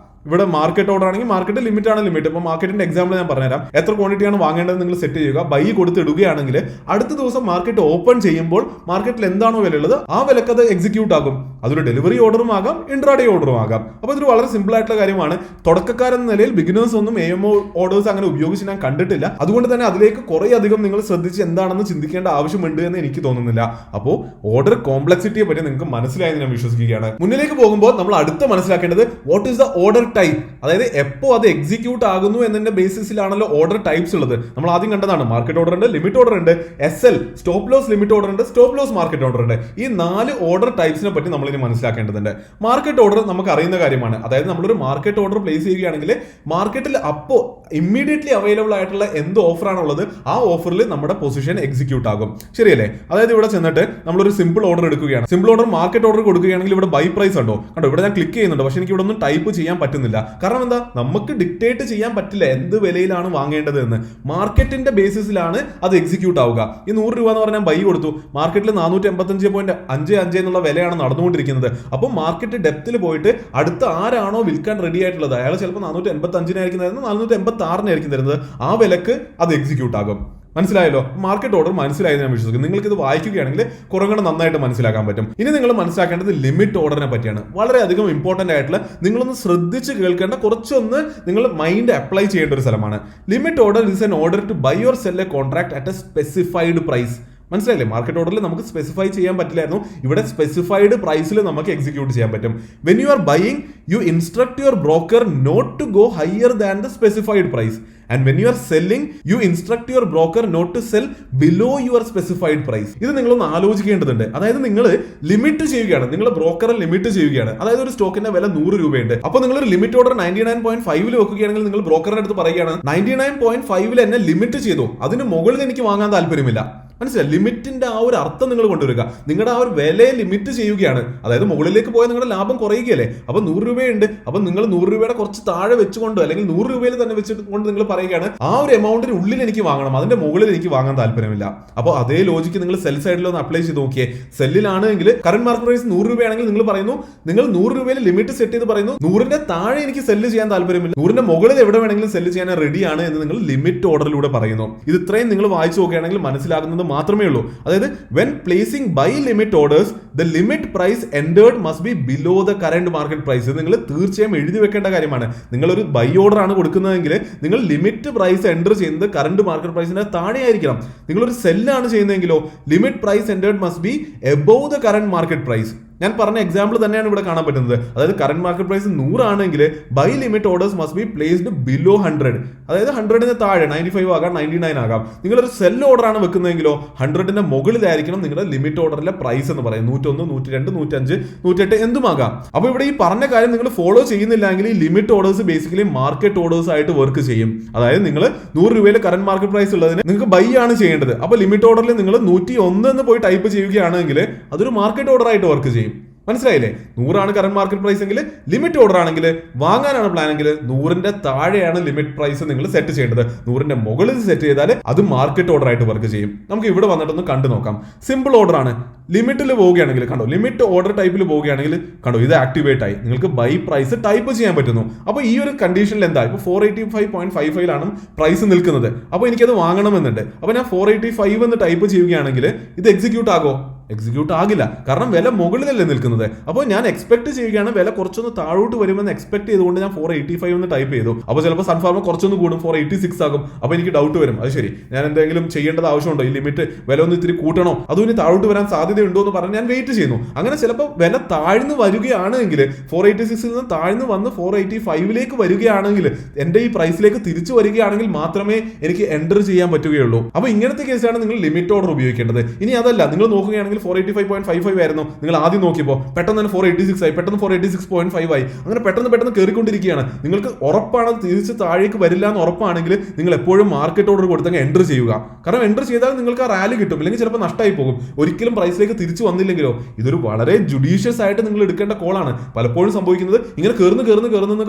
ഇവിടെ മാർക്കറ്റ് ഓർഡർ ആണെങ്കിൽ മാർക്കറ്റ് ലിമിറ്റ് ആണ് ലിമിറ്റ്. ഇപ്പോൾ മാർക്കറ്റിന്റെ എക്സാമ്പിൾ ഞാൻ പറഞ്ഞുതരാം. എത്ര ക്വാണ്ടിറ്റിയാണ് വാങ്ങേണ്ടത് നിങ്ങൾ സെറ്റ് ചെയ്യുക, ബൈ കൊടുത്ത് ഇടുകയാണെങ്കിൽ അടുത്ത ദിവസം മാർക്കറ്റ് ഓപ്പൺ ചെയ്യുമ്പോൾ മാർക്കറ്റിൽ എന്താണോ വില ഉള്ളത് ആ വിലക്ക് അത് എക്സിക്യൂട്ട് ആകും. അതൊരു ഡെലിവറി ഓർഡറും ആകാം, ഇൻട്രാഡേ ഓർഡറും ആകാം. അപ്പോൾ ഇതൊരു വളരെ സിമ്പിൾ ആയിട്ടുള്ള കാര്യമാണ്. തുടക്കക്കാരെന്ന നിലയിൽ ബിഗിനേഴ്സ് ഒന്നും AMO ഓർഡേഴ്സ് അങ്ങനെ ഉപയോഗിച്ച് ഞാൻ കണ്ടിട്ടില്ല. അതുകൊണ്ട് തന്നെ അതിലേക്ക് കുറെ അധികം നിങ്ങൾ ശ്രദ്ധിച്ച് എന്താണെന്ന് ചിന്തിക്കേണ്ട ആവശ്യമുണ്ട് എന്ന് എനിക്ക് തോന്നുന്നില്ല. അപ്പോൾ ഓർഡർ കോംപ്ലക്സിറ്റിയെ പറ്റി നിങ്ങൾക്ക് മനസ്സിലായെന്ന് ഞാൻ വിശ്വസിക്കുകയാണ്. മുന്നിലേക്ക് പോകുമ്പോൾ നമ്മൾ അടുത്ത മനസ്സിലാക്കേണ്ടത് what is the order type, അതായത് എപ്പോൾ അത് എക്സിക്യൂട്ട് ആകുന്നു എന്നതിന്റെ ബേസിസിലാണല്ലോ ഓർഡർ ടൈപ്സ് ഉള്ളത്. നമ്മൾ ആദ്യം കണ്ടതാണ് മാർക്കറ്റ് ഓർഡർ ഉണ്ട്, ലിമിറ്റ് ഓർഡർ ഉണ്ട്, SL stop loss limit order ഉണ്ട്, സ്റ്റോപ്പ് ലോസ് മാർക്കറ്റ് ഓർഡർ ഉണ്ട്. ഈ 4 ഓർഡർ ടൈപ്സിനെ പറ്റി നമ്മൾ ഇനി മനസ്സിലാക്കേണ്ടതുണ്ട്. മാർക്കറ്റ് ഓർഡർ നമുക്ക് അറിയുന്ന കാര്യമാണ്. അതായത് നമ്മളൊരു മാർക്കറ്റ് ഓർഡർ പ്ലേസ് ചെയ്യുകയാണെങ്കിൽ മാർക്കറ്റിൽ അപ്പോൾ ഇമ്മീഡിയറ്റ്ലി അവൈലബിൾ ആയിട്ടുള്ള എന്ത് ഓഫറാണ് ഉള്ളത് ആ ഓഫറിൽ നമ്മുടെ പൊസിഷൻ എക്സിക്യൂട്ട് ആകും. ശരിയല്ലേ? അതായത് ഇവിടെ ചെന്നിട്ട് നമ്മളൊരു സിമ്പിൾ ഓർഡർ എടുക്കുകയാണ്. സിമ്പിൾ ഓർഡർ മാർക്കറ്റ് ഓർഡർ കൊടുക്കുകയാണെങ്കിൽ ഇവിടെ ബൈ പ്രൈസ് ഉണ്ടോ? കണ്ടോ, ഇവിടെ ഞാൻ ക്ലിക്ക് ചെയ്യുന്നുണ്ട്, പക്ഷെ എനിക്ക് ഇവിടെ ഒന്നും ടൈപ്പ് ചെയ്യാൻ പറ്റുന്നില്ല. കാരണം എന്താ, നമുക്ക് ഡിക്റ്റേറ്റ് ചെയ്യാൻ പറ്റില്ല എന്ത് വിലയിലാണ് വാങ്ങേണ്ടത് എന്ന്. മാർക്കറ്റിന്റെ ബേസിസിലാണ് അത് എക്സിക്യൂട്ട് ആവുക. ഈ 100 രൂപ എന്ന് പറഞ്ഞാൽ ബൈ കൊടുത്തു, മാർക്കറ്റിൽ 485.55 എന്നുള്ള വിലയാണ് നടന്നുകൊണ്ടിരിക്കുന്നത്. അപ്പോൾ മാർക്കറ്റ് ഡെപ്തിൽ പോയിട്ട് അടുത്ത ആരാണോ വിൽക്കാൻ റെഡി ആയിട്ടുള്ളത് അയാൾ ചിലപ്പോൾ 485 തരുന്നത്, 486 തരുന്നത്, ആ വിലക്ക് അത് എക്സിക്യൂട്ട് ആകും. മനസ്സിലായല്ലോ? മാർക്കറ്റ് ഓർഡർ മനസ്സിലായെന്ന് ഞാൻ വിശ്വസിക്കുന്നു. നിങ്ങൾക്ക് ഇത് വായിക്കുകയാണെങ്കിൽ കുറങ്ങണം നന്നായിട്ട് മനസ്സിലാക്കാൻ പറ്റും. ഇനി നിങ്ങൾ മനസ്സിലാക്കേണ്ടത് ലിമിറ്റ് ഓർഡറിനെ പറ്റിയാണ്. വളരെയധികം ഇമ്പോർട്ടന്റ് ആയിട്ടുള്ള, നിങ്ങളൊന്ന് ശ്രദ്ധിച്ച് കേൾക്കേണ്ട, കുറച്ചൊന്ന് നിങ്ങൾ മൈൻഡ് അപ്ലൈ ചെയ്യേണ്ട ഒരു സ്ഥലമാണ്. Limit order is an order to buy or sell a contract at a specified price. മനസ്സിലായില്ലേ? മാർക്കറ്റ് ഓർഡറിൽ നമുക്ക് സ്പെസിഫൈ ചെയ്യാൻ പറ്റില്ലായിരുന്നു, ഇവിടെ സ്പെസിഫൈഡ് പ്രൈസിൽ നമുക്ക് എക്സിക്യൂട്ട് ചെയ്യാൻ പറ്റും. When you are buying you instruct your broker not to go higher than the specified price. And when you are selling, you instruct your broker not to sell below your specified price. ഇത് നിങ്ങളൊന്ന് ആലോചിക്കേണ്ടതുണ്ട്. അതായത് നിങ്ങൾ limit ചെയ്യുകയാണ്, നിങ്ങൾ ബ്രോക്കറെ limit ചെയ്യുകയാണ്. അതായത് ഒരു സ്റ്റോക്കിന്റെ വില 100 രൂപയുണ്ട്. അപ്പോൾ നിങ്ങൾ ഒരു ലിമിറ്റ് ഓർഡർ 99.5 വെക്കുകയാണെങ്കിൽ നിങ്ങൾ ബ്രോക്കറിന്റെ അടുത്ത് പറയുകയാണ് 99.5 എന്നെ ലിമിറ്റ് ചെയ്തു, അതിന് മുകളിൽ എനിക്ക് വാങ്ങാൻ താല്പര്യമില്ല. മനസ്സിലായി? ലിമിറ്റിന്റെ ആ ഒരു അർത്ഥം നിങ്ങൾ കൊണ്ടുവരിക. നിങ്ങളുടെ ആ ഒരു വിലയെ ലിമിറ്റ് ചെയ്യുകയാണ്. അതായത് മുകളിലേക്ക് പോയാൽ നിങ്ങളുടെ ലാഭം കുറയുകയല്ലേ. അപ്പൊ 100 രൂപയുണ്ട്, അപ്പൊ നിങ്ങൾ 100 രൂപയുടെ കുറച്ച് താഴെ വെച്ചുകൊണ്ട് അല്ലെങ്കിൽ 100 രൂപയിൽ തന്നെ വെച്ചുകൊണ്ട് നിങ്ങൾ പറയുകയാണ് ആ ഒരു എമൗണ്ടിന് ഉള്ളിൽ എനിക്ക് വാങ്ങണം, അതിന്റെ മുകളിൽ എനിക്ക് വാങ്ങാൻ താല്പര്യമില്ല. അപ്പോൾ അതേ ലോജിക്ക് നിങ്ങൾ സെൽ സൈഡിൽ ഒന്ന് അപ്ലൈ ചെയ്ത് നോക്കിയേ. സെല്ലിലാണെങ്കിൽ കറന്റ് മാർക്കറ്റ് പ്രൈസ് 100 രൂപയാണെങ്കിൽ നിങ്ങൾ പറയുന്നു, നിങ്ങൾ 100 രൂപയിൽ ലിമിറ്റ് സെറ്റ് ചെയ്ത് പറയുന്നു 100ന്റെ താഴെ എനിക്ക് സെല്ല് ചെയ്യാൻ താല്പര്യമില്ല, 100ന്റെ മുകളിൽ എവിടെ വേണമെങ്കിലും സെല്ല് ചെയ്യാൻ റെഡിയാണ് എന്ന് നിങ്ങൾ ലിമിറ്റ് ഓർഡറിലൂടെ പറയുന്നു. ഇത് ഇത്രയും നിങ്ങൾ വായിച്ചു നോക്കുകയാണെങ്കിൽ മനസ്സിലാകുന്നത് മാത്രമേ ഉള്ളൂ. അതായത് when placing buy limit orders the limit price entered must be below the current market price. നിങ്ങൾ തീർച്ചയായും എഴുതി വെക്കേണ്ട കാര്യമാണ്. നിങ്ങൾ ഒരു ബൈ ഓർഡർ ആണ് കൊടുക്കുന്നതെങ്കിൽ നിങ്ങൾ ലിമിറ്റ് പ്രൈസ് എൻ്റർ ചെയ്യുന്നത് കറന്റ് മാർക്കറ്റ് പ്രൈസിന്റെ താഴെ ആയിരിക്കണം. നിങ്ങളൊരു സെല്ലാണ് ചെയ്യുന്നതെങ്കിലോ limit price entered must be above the current market price. ഞാൻ പറഞ്ഞ എക്സാമ്പിൾ തന്നെയാണ് ഇവിടെ കാണാൻ പറ്റുന്നത്. അതായത് കറന്റ് മാർക്കറ്റ് പ്രൈസ് 100 ആണെങ്കിൽ buy limit orders must be placed below 100. അതായത് 100ന് താഴെ 95 ആകാം, 99 ആകാം. നിങ്ങളൊരു സെൽ ഓർഡർ ആണ് വെക്കുന്നതെങ്കിലോ 100ന്റെ മുകളിലായിരിക്കണം നിങ്ങളുടെ ലിമിറ്റ് ഓർഡറിലെ പ്രൈസ് എന്ന് പറയും. 101, 102, 105, 108 എന്തുമാകാം. അപ്പൊ ഇവിടെ ഈ പറഞ്ഞ കാര്യം നിങ്ങൾ ഫോളോ ചെയ്യുന്നില്ലെങ്കിൽ ഈ limit orders basically market orders ആയിട്ട് വർക്ക് ചെയ്യും. അതായത് നിങ്ങൾ 100 രൂപയിൽ കറന്റ് മാർക്കറ്റ് പ്രൈസ് ഉള്ളതിന് നിങ്ങൾക്ക് ബൈ ആണ് ചെയ്യേണ്ടത്. അപ്പൊ ലിമിറ്റ് ഓർഡറിൽ നിങ്ങൾ 101 എന്ന് പോയി ടൈപ്പ് ചെയ്യുകയാണെങ്കിൽ അതൊരു മാർക്കറ്റ് ഓർഡർ ആയിട്ട് വർക്ക് ചെയ്യും. മനസ്സിലായില്ലേ? 100 ആണ് കറന്റ് മാർക്കറ്റ് പ്രൈസ് എങ്കിൽ ലിമിറ്റ് ഓർഡർ ആണെങ്കിൽ വാങ്ങാനാണ് പ്ലാൻ എങ്കിൽ 100ന്റെ താഴെയാണ് ലിമിറ്റ് പ്രൈസ് നിങ്ങൾ സെറ്റ് ചെയ്യേണ്ടത്. 100ന്റെ മുകളിൽ സെറ്റ് ചെയ്താൽ അത് മാർക്കറ്റ് ഓർഡർ ആയിട്ട് വർക്ക് ചെയ്യും. നമുക്ക് ഇവിടെ വന്നിട്ടൊന്ന് കണ്ടു നോക്കാം. സിമ്പിൾ ഓർഡർ ആണ്. ലിമിറ്റിൽ പോവുകയാണെങ്കിൽ കണ്ടോ, ലിമിറ്റ് ഓർഡർ ടൈപ്പിൽ പോവുകയാണെങ്കിൽ കണ്ടോ ഇത് ആക്ടിവേറ്റ് ആയി, നിങ്ങൾക്ക് ബൈ പ്രൈസ് ടൈപ്പ് ചെയ്യാൻ പറ്റുന്നു. അപ്പോൾ ഈ ഒരു കണ്ടീഷനിൽ എന്താ, ഇപ്പോൾ 485.55 പ്രൈസ് നിൽക്കുന്നത്. അപ്പോൾ എനിക്കത് വാങ്ങണമെന്നുണ്ട്. അപ്പോൾ ഞാൻ 485 എന്ന് ടൈപ്പ് ചെയ്യുകയാണെങ്കിൽ ഇത് എക്സിക്യൂട്ട് ആകോ? എക്സിക്യൂട്ട് ആകില്ല. കാരണം വില മുകളിലല്ലേ നിൽക്കുന്നത്. അപ്പോൾ ഞാൻ എക്സ്പെക്ട് ചെയ്യുകയാണ് വില കുറച്ചൊന്ന് താഴോട്ട് വരുമെന്ന് എക്സ്പെക്ട് ചെയ്തുകൊണ്ട് ഞാൻ 485 എന്ന് ടൈപ്പ് ചെയ്തു. അപ്പോൾ ചിലപ്പോൾ സൺഫാർമർ കുറച്ചൊന്ന് കൂടും, 486 ആകും. അപ്പോൾ എനിക്ക് ഡൗട്ട് വരും, അത് ശരി ഞാൻ എന്തെങ്കിലും ചെയ്യേണ്ടത് ആവശ്യമുണ്ടോ, ഈ ലിമിറ്റ് വില ഒന്ന് ഇത്തിരി കൂട്ടണോ, അതും ഇനി താഴോട്ട് വരാൻ സാധ്യതയുണ്ടോ എന്ന് പറഞ്ഞ് ഞാൻ വെയിറ്റ് ചെയ്യുന്നു. അങ്ങനെ ചിലപ്പോൾ വില താഴ്ന്നു വരികയാണെങ്കിൽ 486 നിന്ന് താഴ്ന്നു വന്ന് 485ലേക്ക് വരികയാണെങ്കിൽ എൻ്റെ ഈ പ്രൈസിലേക്ക് തിരിച്ചു വരികയാണെങ്കിൽ മാത്രമേ എനിക്ക് എൻ്റർ ചെയ്യാൻ പറ്റുകയുള്ളൂ. അപ്പോൾ ഇങ്ങനത്തെ കേസാണ് നിങ്ങൾ ലിമിറ്റ് ഓർഡർ ഉപയോഗിക്കേണ്ടത്. ഇനി അതല്ല, നിങ്ങൾ നോക്കുകയാണെങ്കിൽ 485.55 ആയിരുന്നു നിങ്ങൾ ആദ്യം നോക്കിയപ്പോൾ, പെട്ടെന്ന് തന്നെ 486 ആയി, പെട്ടെന്ന് 486.5 ആയി, അങ്ങനെ പെട്ടെന്ന് കയറിക്കൊണ്ടിരിക്കുകയാണ്. നിങ്ങൾക്ക് ഉറപ്പാണ് തിരിച്ച് താഴേക്ക് വരില്ല എന്ന് ഉറപ്പാണെങ്കിൽ നിങ്ങൾ എപ്പോഴും മാർക്കറ്റ് ഓർഡർ കൊടുത്തങ്ങ് എൻ്റർ ചെയ്യുക. കാരണം എൻ്റർ ചെയ്താൽ നിങ്ങൾക്ക് ആ റാലി കിട്ടും, അല്ലെങ്കിൽ ചിലപ്പോൾ നഷ്ടമായി പോകും. ഒരിക്കലും പ്രൈസിലേക്ക് തിരിച്ചു വന്നില്ലെങ്കിലോ ഇതൊരു വളരെ ജുഡീഷ്യസ് ആയിട്ട് നിങ്ങൾ എടുക്കേണ്ട കോളാണ്. പലപ്പോഴും സംഭവിക്കുന്നത് ഇങ്ങനെ കയറുന്നു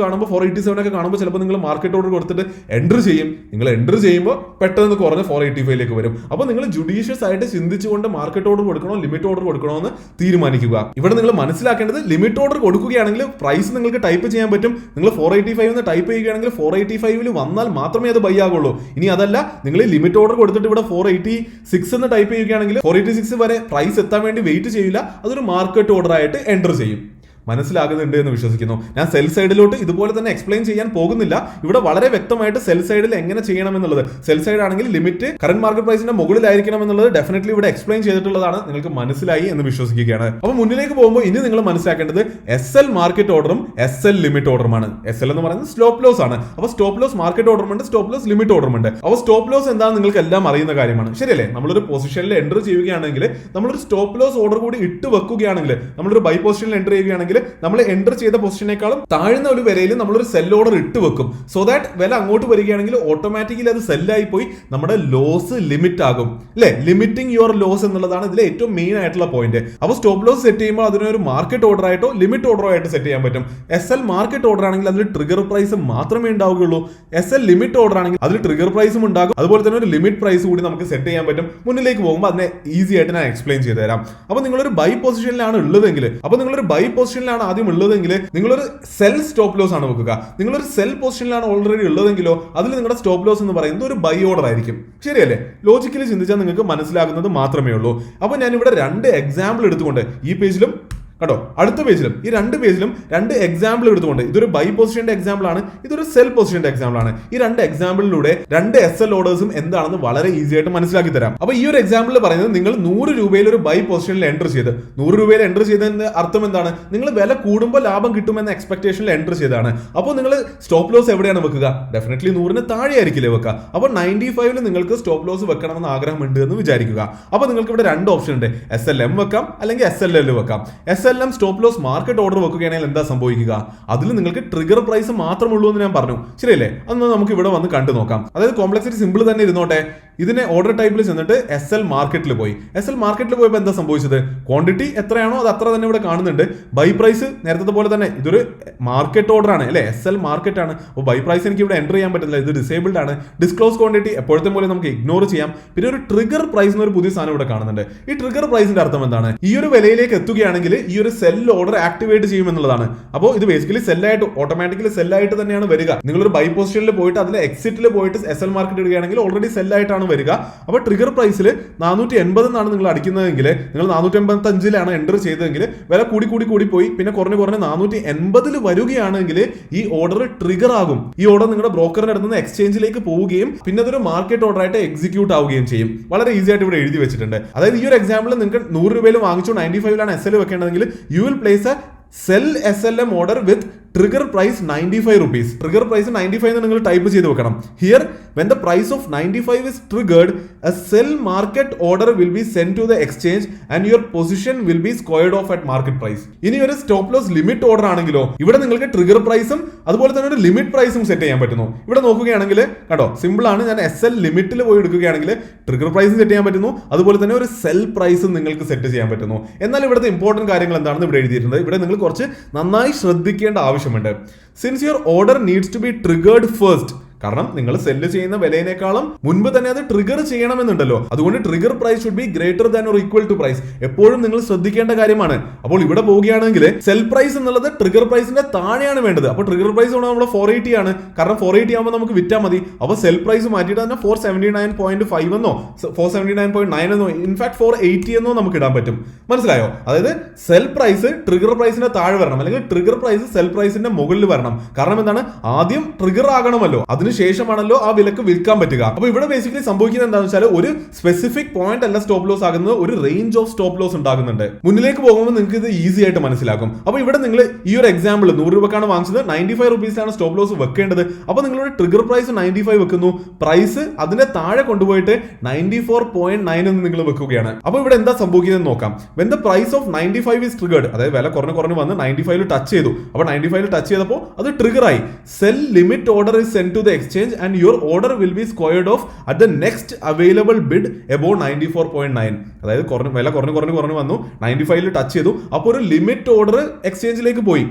കാണുമ്പോൾ 487 ഒക്കെ കാണുമ്പോൾ ചിലപ്പോൾ നിങ്ങൾ മാർക്കറ്റ് ഓർഡർ കൊടുത്തിട്ട് എൻ്റർ ചെയ്യും. നിങ്ങൾ എൻ്റർ ചെയ്യുമ്പോൾ പെട്ടെന്ന് കുറഞ്ഞ് 485ലേക്ക് വരും. അപ്പോൾ നിങ്ങൾ ജുഡീഷ്യസ് ആയിട്ട് ചിന്തിച്ചുകൊണ്ട് മാർക്കറ്റ് ഓർഡർ കൊടുക്കണോ ലിമിറ്റ് ഓർഡർ കൊടുക്കണമെന്ന് തീരുമാനിക്കുക. ഇവിടെ നിങ്ങൾ മനസ്സിലാക്കേണ്ടത് ലിമിറ്റ് ഓർഡർ കൊടുക്കുകയാണെങ്കിൽ പ്രൈസ് നിങ്ങൾക്ക് ടൈപ്പ് ചെയ്യാൻ പറ്റും. നിങ്ങൾ 485 എന്ന് ടൈപ്പ് ചെയ്യുകയാണെങ്കിൽ 485 വന്നാൽ മാത്രമേ അത് ബൈ ആകുള്ളൂ. ഇനി അതല്ല, നിങ്ങൾ ലിമിറ്റ് ഓർഡർ കൊടുത്തിട്ട് ഇവിടെ 486 എന്ന് ടൈപ്പ് ചെയ്യുകയാണെങ്കിൽ 486 വരെ പ്രൈസ് എത്താൻ വേണ്ടി വെയിറ്റ് ചെയ്യില്ല, അതൊരു മാർക്കറ്റ് ഓർഡർ ആയിട്ട് എൻ്റർ ചെയ്യും. മനസ്സിലാകുന്നുണ്ട് എന്ന് വിശ്വസിക്കുന്നു. ഞാൻ സെൽ സൈഡിലോട്ട് ഇതുപോലെ തന്നെ എക്സ്പ്ലെയിൻ ചെയ്യാൻ പോകുന്നില്ല. ഇവിടെ വളരെ വ്യക്തമായിട്ട് സെൽ സൈഡിൽ എങ്ങനെ ചെയ്യണം എന്നുള്ളത്, സെൽ സൈഡ് ആണെങ്കിൽ ലിമിറ്റ് കറന്റ് മാർക്കറ്റ് പ്രൈസിന്റെ മുകളിലായിരിക്കണം എന്നുള്ളത് ഡെഫിനറ്റ്ലി ഇവിടെ എക്സ്പ്ലെയിൻ ചെയ്തിട്ടുള്ളതാണ്. നിങ്ങൾക്ക് മനസ്സിലായി എന്ന് വിശ്വസിക്കുകയാണ്. അപ്പോൾ മുന്നിലേക്ക് പോകുമ്പോൾ ഇനി നിങ്ങൾ മനസ്സിലാക്കേണ്ടത് SL മാർക്കറ്റ് ഓർഡറും SL ലിമിറ്റ് ഓർഡറുമാണ്. SL എന്ന് പറയുന്നത് സ്റ്റോപ്പ് ലോസ് ആണ്. അപ്പോൾ സ്റ്റോപ്പ് ലോസ് മാർക്കറ്റ് ഓർഡറും ഉണ്ട്, സ്റ്റോപ്പ് ലോസ് ലിമിറ്റ് ഓർഡറും ഉണ്ട്. അപ്പോൾ സ്റ്റോപ്പ് ലോസ് എന്താണെന്ന് നിങ്ങൾക്ക് എല്ലാം അറിയുന്ന കാര്യമാണ്, ശരിയല്ലേ? നമ്മളൊരു പൊസിഷനിൽ എൻ്റർ ചെയ്യുകയാണെങ്കിൽ, നമ്മളൊരു സ്റ്റോപ്പ് ലോസ് ഓർഡർ കൂടി ഇട്ട് വെക്കുകയാണെങ്കിൽ, നമ്മളൊരു ബൈ പൊസിഷനിൽ എൻ്റർ ചെയ്യുകയാണെങ്കിൽ നമ്മൾ എൻ്റർ ചെയ്ത പൊസിഷനേക്കാളും താഴ്ന്ന ഒരു വിലയിൽ നമ്മളൊരു സെൽ ഓർഡർ ഇട്ട് വെക്കും. സോ ദാറ്റ് വില അങ്ങോട്ട് വരികയാണെങ്കിൽ ഓട്ടോമാറ്റിക്കലി അത് സെല്ലായി പോയി നമ്മുടെ ലോസ് ലിമിറ്റ് ആകും, അല്ലെ? ലിമിറ്റിംഗ് യുവർ ലോസ് എന്നുള്ളതാണ് ഇതിലെ ഏറ്റവും മെയിൻ ആയിട്ടുള്ള പോയിന്റ്. അപ്പോൾ സ്റ്റോപ്പ് ലോസ് സെറ്റ് ചെയ്യുമ്പോൾ അതിനൊരു മാർക്കറ്റ് ഓർഡർ ആയിട്ടോ ലിമിറ്റ് ഓർഡറോ ആയിട്ട് സെറ്റ് ചെയ്യാൻ പറ്റും. SL മാർക്കറ്റ് ഓർഡർ ആണെങ്കിൽ അതിൽ ട്രിഗർ പ്രൈസ് മാത്രമേ ഉണ്ടാവുകയുള്ളൂ. SL ലിമിറ്റ് ഓർഡർ ആണെങ്കിൽ അതിൽ ട്രിഗർ പ്രൈസും ഉണ്ടാകും, അതുപോലെ തന്നെ ഒരു ലിമിറ്റ് പ്രൈസ് കൂടി നമുക്ക് സെറ്റ് ചെയ്യാൻ പറ്റും. മുന്നിലേക്ക് പോകുമ്പോൾ അതിനെ ഈസി ആയിട്ട് ഞാൻ എക്സ്പ്ലെയിൻ ചെയ്ത് തരാം. അപ്പോൾ നിങ്ങളൊരു ബൈ പൊസിഷനിലാണ് ഉള്ളതെങ്കിൽ, അപ്പോൾ നിങ്ങളൊരു ബൈ പൊസിഷനിലാണ് ആദ്യം ഉള്ളതെങ്കിൽ നിങ്ങളൊരു സെൽ സ്റ്റോപ്പ് ലോസ് ആണ് വെക്കുക. നിങ്ങളൊരു സെൽ പൊസിഷനിലാണ് ഓൾറെഡി ഉള്ളതെങ്കിലോ അതിൽ നിങ്ങളുടെ സ്റ്റോപ്പ് ലോസ് എന്ന് പറയുന്നത് ഒരു ബൈ ഓർഡർ ആയിരിക്കും, ശരിയല്ലേ? ലോജിക്കലി ചിന്തിച്ചാൽ നിങ്ങൾക്ക് മനസ്സിലാകുന്നത് മാത്രമേ ഉള്ളൂ. അപ്പോൾ ഞാൻ ഇവിടെ 2 എക്സാമ്പിൾ എടുത്തുകൊണ്ട് ഈ പേജിലും കേട്ടോ അടുത്ത പേജിലും ഈ 2 പേജിലും 2 എക്സാമ്പിൾ എടുത്തുകൊണ്ട്, ഇതൊരു ബൈ പൊസിഷന്റെ എക്സാമ്പിൾ ആണ്, ഇതൊരു സെൽ പൊസിഷന്റെ എക്സാമ്പിൾ ആണ്. ഈ 2 എക്സാമ്പിളിലൂടെ 2 SL ഓർഡേഴ്സും എന്താണെന്ന് വളരെ ഈസി ആയിട്ട് മനസ്സിലാക്കി തരാം. അപ്പോൾ ഈ ഒരു എക്സാമ്പിളിൽ പറയുന്നത്, നിങ്ങൾ 100 രൂപയിൽ ഒരു ബൈ പൊസിഷനിൽ എൻ്റർ ചെയ്ത്, 100 രൂപയിൽ എൻ്റർ ചെയ്തതിന്റെ അർത്ഥം എന്താണ്? നിങ്ങൾ വില കൂടുമ്പോൾ ലാഭം കിട്ടുമെന്ന എക്സ്പെക്ടേഷനിൽ എൻ്റർ ചെയ്താണ്. അപ്പോൾ നിങ്ങൾ സ്റ്റോപ്പ് ലോസ് എവിടെയാണ് വെക്കുക? ഡെഫിനറ്റ്ലി 100ന് താഴെ ആയിരിക്കില്ലേ വെക്കുക. അപ്പോൾ 95ൽ നിങ്ങൾക്ക് സ്റ്റോപ്പ് ലോസ് വെക്കണമെന്ന് ആഗ്രഹമുണ്ട് എന്ന് വിചാരിക്കുക. അപ്പോൾ നിങ്ങൾക്ക് ഇവിടെ 2 ഓപ്ഷൻ ഉണ്ട്, SLM വെക്കാം അല്ലെങ്കിൽ SLL വെക്കാം. SLM stop loss market order വെക്കുകയാണെങ്കിൽ എന്താ സംഭവിക്കുക? അതിൽ നിങ്ങൾക്ക് ട്രിഗർ പ്രൈസ് മാത്രമുള്ളൂ എന്ന് ഞാൻ പറഞ്ഞു, ശരിയല്ലേ? അതൊന്ന് നമുക്ക് ഇവിടെ വന്ന് കണ്ടു നോക്കാം. അതായത് കോംപ്ലക്സിറ്റി സിമ്പിൾ തന്നെ ഇരുന്നോട്ടെ. ഇതിനെ ഓർഡർ ടൈപ്പിൽ ചെന്നിട്ട് SL മാർക്കറ്റിൽ പോയി. SL മാർക്കറ്റിൽ പോയപ്പോൾ എന്താ സംഭവിച്ചത്? ക്വാണ്ടിറ്റി എത്രയാണോ അത് അത്ര തന്നെ ഇവിടെ കാണുന്നുണ്ട്. ബൈ പ്രൈസ് നേരത്തെ പോലെ തന്നെ, ഇതൊരു മാർക്കറ്റ് ഓർഡർ ആണ് അല്ലെ, SL മാർക്കറ്റ് ആണ്. അപ്പോൾ ബൈ പ്രൈസ് എനിക്ക് ഇവിടെ എൻ്റർ ചെയ്യാൻ പറ്റില്ല, ഇത് ഡിസേബിൾഡ് ആണ്. ഡിസ്ക്ലോസ് ക്വാണ്ടിറ്റി എപ്പോഴത്തെ പോലെ നമുക്ക് ഇഗ്നോർ ചെയ്യാം. പിന്നെ ഒരു ട്രിഗർ പ്രൈസ് എന്നൊരു പുതിയ സാധനം ഇവിടെ കാണുന്നുണ്ട്. ഈ ട്രിഗർ പ്രൈസിന്റെ അർത്ഥം എന്താണ്? ഈ ഒരു വിലയിലേക്ക് എത്തുകയാണെങ്കിൽ ഈ ഒരു സെൽ ഓർഡർ ആക്ടിവേറ്റ് ചെയ്യുമെന്നുള്ളതാണ്. അപ്പോൾ ഇത് ബേസിക്കലി സെല്ലായിട്ട്, ഓട്ടോമാറ്റിക്കലി സെല്ലായിട്ട് തന്നെയാണ് വരിക. നിങ്ങളൊരു ബൈ പൊസിഷനിൽ പോയിട്ട് അതിൽ എക്സിറ്റിൽ പോയിട്ട് SL മാർക്കറ്റ് ഇടുകയാണെങ്കിൽ ഓൾറെഡി സെല്ലായിട്ടാണ് വരിക. അപ്പോൾ ട്രിഗർ പ്രൈസിൽ 480 എന്നാണ് നിങ്ങൾ അടിക്കുന്നതെങ്കിൽ, നിങ്ങൾ 485ലാണ് എൻ്റർ ചെയ്തതെങ്കിൽ വില കൂടി പോയി പിന്നെ കുറഞ്ഞ് 480 വരികയാണെങ്കിൽ ഈ ഓർഡർ ട്രിഗർ ആകും. ഈ ഓർഡർ നിങ്ങളുടെ ബ്രോക്കറിന്റെ അടുത്ത് നിന്ന് എക്സ്ചേഞ്ചിലേക്ക് പോവുകയും പിന്നെ അതൊരു മാർക്കറ്റ് ഓർഡർ ആയിട്ട് എക്സിക്യൂട്ട് ആവുകയും ചെയ്യും. വളരെ ഈസി ആയിട്ട് ഇവിടെ എഴുതി വെച്ചിട്ടുണ്ട്. അതായത് ഈ ഒരു എക്സാമ്പിൾ നിങ്ങൾക്ക് 100 രൂപയിൽ വാങ്ങിച്ചു 95ലാണ് SL വെക്കേണ്ടതെങ്കിൽ you will place a sell SLM order with trigger price 95 rupees. Trigger price 95 എന്ന് നിങ്ങൾ ടൈപ്പ് ചെയ്ത് വെക്കണം. Here when the price of 95 is triggered, a sell market order will be sent to the exchange and your position will be squared off at market price. ഇനി ഒരു stop loss limit order ആണെങ്കിലോ ഇവിടെ നിങ്ങൾക്ക് trigger പ്രൈസും അതുപോലെ തന്നെ ഒരു limit പ്രൈസും സെറ്റ് ചെയ്യാൻ പറ്റുന്നു. ഇവിടെ നോക്കുകയാണെങ്കിൽ കേട്ടോ സിമ്പിൾ ആണ്. ഞാൻ SL ലിമിറ്റിൽ പോയി എടുക്കുകയാണെങ്കിൽ ട്രിഗർ പ്രൈസും സെറ്റ് ചെയ്യാൻ പറ്റുന്നു, അതുപോലെ തന്നെ ഒരു സെൽ പ്രൈസും നിങ്ങൾക്ക് സെറ്റ് ചെയ്യാൻ പറ്റുന്നു. എന്നാൽ ഇവിടുത്തെ ഇമ്പോർട്ടന്റ് കാര്യങ്ങൾ എന്താണെന്ന് ഇവിടെ എഴുതിയിട്ടുണ്ട്. ഇവിടെ നിങ്ങൾ കുറച്ച് നന്നായി ശ്രദ്ധിക്കേണ്ട ആവശ്യമുണ്ട്. Since your order needs to be triggered first, കാരണം നിങ്ങൾ സെല്ല് ചെയ്യുന്ന വിലയിനേക്കാളും മുൻപ് തന്നെ അത് ട്രിഗർ ചെയ്യണമെന്നുണ്ടല്ലോ. അതുകൊണ്ട് trigger price should be greater than or equal to price എപ്പോഴും നിങ്ങൾ ശ്രദ്ധിക്കേണ്ട കാര്യമാണ്. അപ്പോൾ ഇവിടെ പോവുകയാണെങ്കിൽ സെൽ പ്രൈസ് എന്നുള്ളത് ട്രിഗർ പ്രൈസിന്റെ താഴെയാണ് വേണ്ടത്. അപ്പോൾ ട്രിഗർ പ്രൈസ് നമ്മൾ 480 ആണ്, കാരണം 480 ആകുമ്പോൾ നമുക്ക് വിറ്റാൽ മതി. അപ്പോൾ സെൽ പ്രൈസ് മാറ്റിയിട്ട് തന്നെ 479.5 എന്നോ 479.9 എന്നോ ഇൻഫാക്ട് 480 എന്നോ നമുക്ക് ഇടാൻ പറ്റും. മനസ്സിലായോ? അതായത് സെൽ പ്രൈസ് ട്രിഗർ പ്രൈസിന്റെ താഴെ വരണം, അല്ലെങ്കിൽ ട്രിഗർ പ്രൈസ് സെൽ പ്രൈസിന്റെ മുകളിൽ വരണം. കാരണം എന്താണ്? ആദ്യം ട്രിഗർ ആകണമല്ലോ, ശേഷമാണല്ലോ ആ വിലക്ക് വിൽക്കാൻ പറ്റുക. അപ്പൊ ഇവിടെ ബേസിക്കലി സംഭവിക്കുന്നത് എന്താണെന്ന് വെച്ചാൽ ഒരു സ്പെസിഫിക് പോയിന്റ് അല്ല സ്റ്റോപ്പ് ലോസ് ആകുന്നത്, ഒരു റേഞ്ച് ഓഫ് സ്റ്റോപ്പ് ലോസ് ഉണ്ടാകുന്നുണ്ട്. മുന്നിലേക്ക് പോകുമ്പോൾ നിങ്ങൾക്ക് ഇത് ഈസി ആയിട്ട് മനസ്സിലാക്കും. അപ്പൊ ഇവിടെ നിങ്ങൾ ഈ ഒരു എക്സാമ്പിൾ 100 രൂപക്കാണ് വാങ്ങിച്ചത്, 95 rupees സ്റ്റോപ്പ് ലോസ് വെക്കേണ്ടത്. അപ്പൊ നിങ്ങളുടെ ട്രിഗർ പ്രൈസ് 95 വെക്കുന്നു, പ്രൈസ് അതിന്റെ താഴെ കൊണ്ടുപോയിട്ട് 94.9 എന്ന് നിങ്ങൾ വെക്കുകയാണ്. അപ്പൊ ഇവിടെ എന്താ സംഭവിക്കുന്നത് നോക്കാം. When the price of 95 is triggered, അതായത് വില കുറഞ്ഞു വന്ന് 95 ടച്ച് ചെയ്തു. അപ്പൊ 95 ടച്ച് ചെയ്തപ്പോൾ അത് ട്രിഗർ ആയി. Cell limit order is sent to the exchange and your order will be squared off at the next available bid above 94.9. അതായത് വില കുറഞ്ഞു വന്നു 95 ടച്ച് ചെയ്തു. അപ്പോൾ ഒരു ലിമിറ്റ് ഓർഡർ എക്സ്ചേഞ്ചിലേക്ക് പോയി.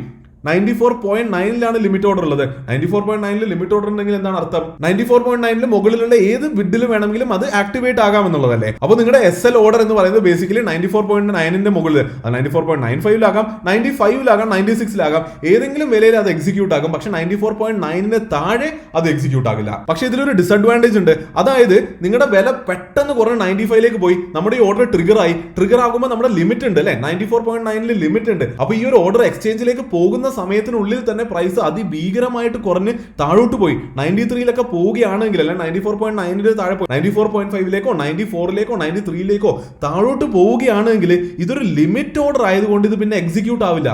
94.9 ലിമിറ്റ് ഓർഡർ ഉള്ളത്. 94.9 ലിമിറ്റ് ഓർഡർ ഉണ്ടെങ്കിൽ എന്താണ് അർത്ഥം? 94.9 മുകളിലുള്ള ഏത് ബിഡിൽ വേണമെങ്കിലും അത് ആക്ടിവേറ്റ് ആകാം എന്നുള്ളതല്ലേ. അപ്പോൾ നിങ്ങളുടെ SL ഓർഡർ എന്ന് പറയുന്നത് ബേസിക്കലി 94.9 മുകളിൽ, 94.95 95 96 ഏതെങ്കിലും വിലയിൽ അത് എക്സിക്യൂട്ട് ആകും. പക്ഷെ 94.9 താഴെ അത് എക്സിക്യൂട്ട് ആകില്ല. പക്ഷെ ഇതിലൊരു ഡിസഡ്വാൻറ്റേജ് ഉണ്ട്. അതായത് നിങ്ങളുടെ വില പെട്ടെന്ന് കുറഞ്ഞ 95 പോയി നമ്മുടെ ഈ ഓർഡർ ട്രിഗർ ആകുമ്പോൾ നമ്മുടെ ലിമിറ്റ് ഉണ്ട് അല്ലെ, 94.9 ലിമിറ്റ് ഉണ്ട്. അപ്പൊ ഈ ഒരു ഓർഡർ എക്സ്ചേഞ്ചിലേക്ക് പോകുന്ന സമയത്തിനുള്ളിൽ തന്നെ പ്രൈസ് അതിഭീകരമായിട്ട് കുറഞ്ഞ് താഴോട്ട് പോയി 93 പോവുകയാണെങ്കിൽ, അല്ലെ 94.9 താഴെ പോയി 94.5 94 93 താഴോട്ട് പോവുകയാണെങ്കിൽ ഇതൊരു ലിമിറ്റ് ഓർഡർ ആയതുകൊണ്ട് ഇത് പിന്നെ എക്സിക്യൂട്ട് ആവില്ല.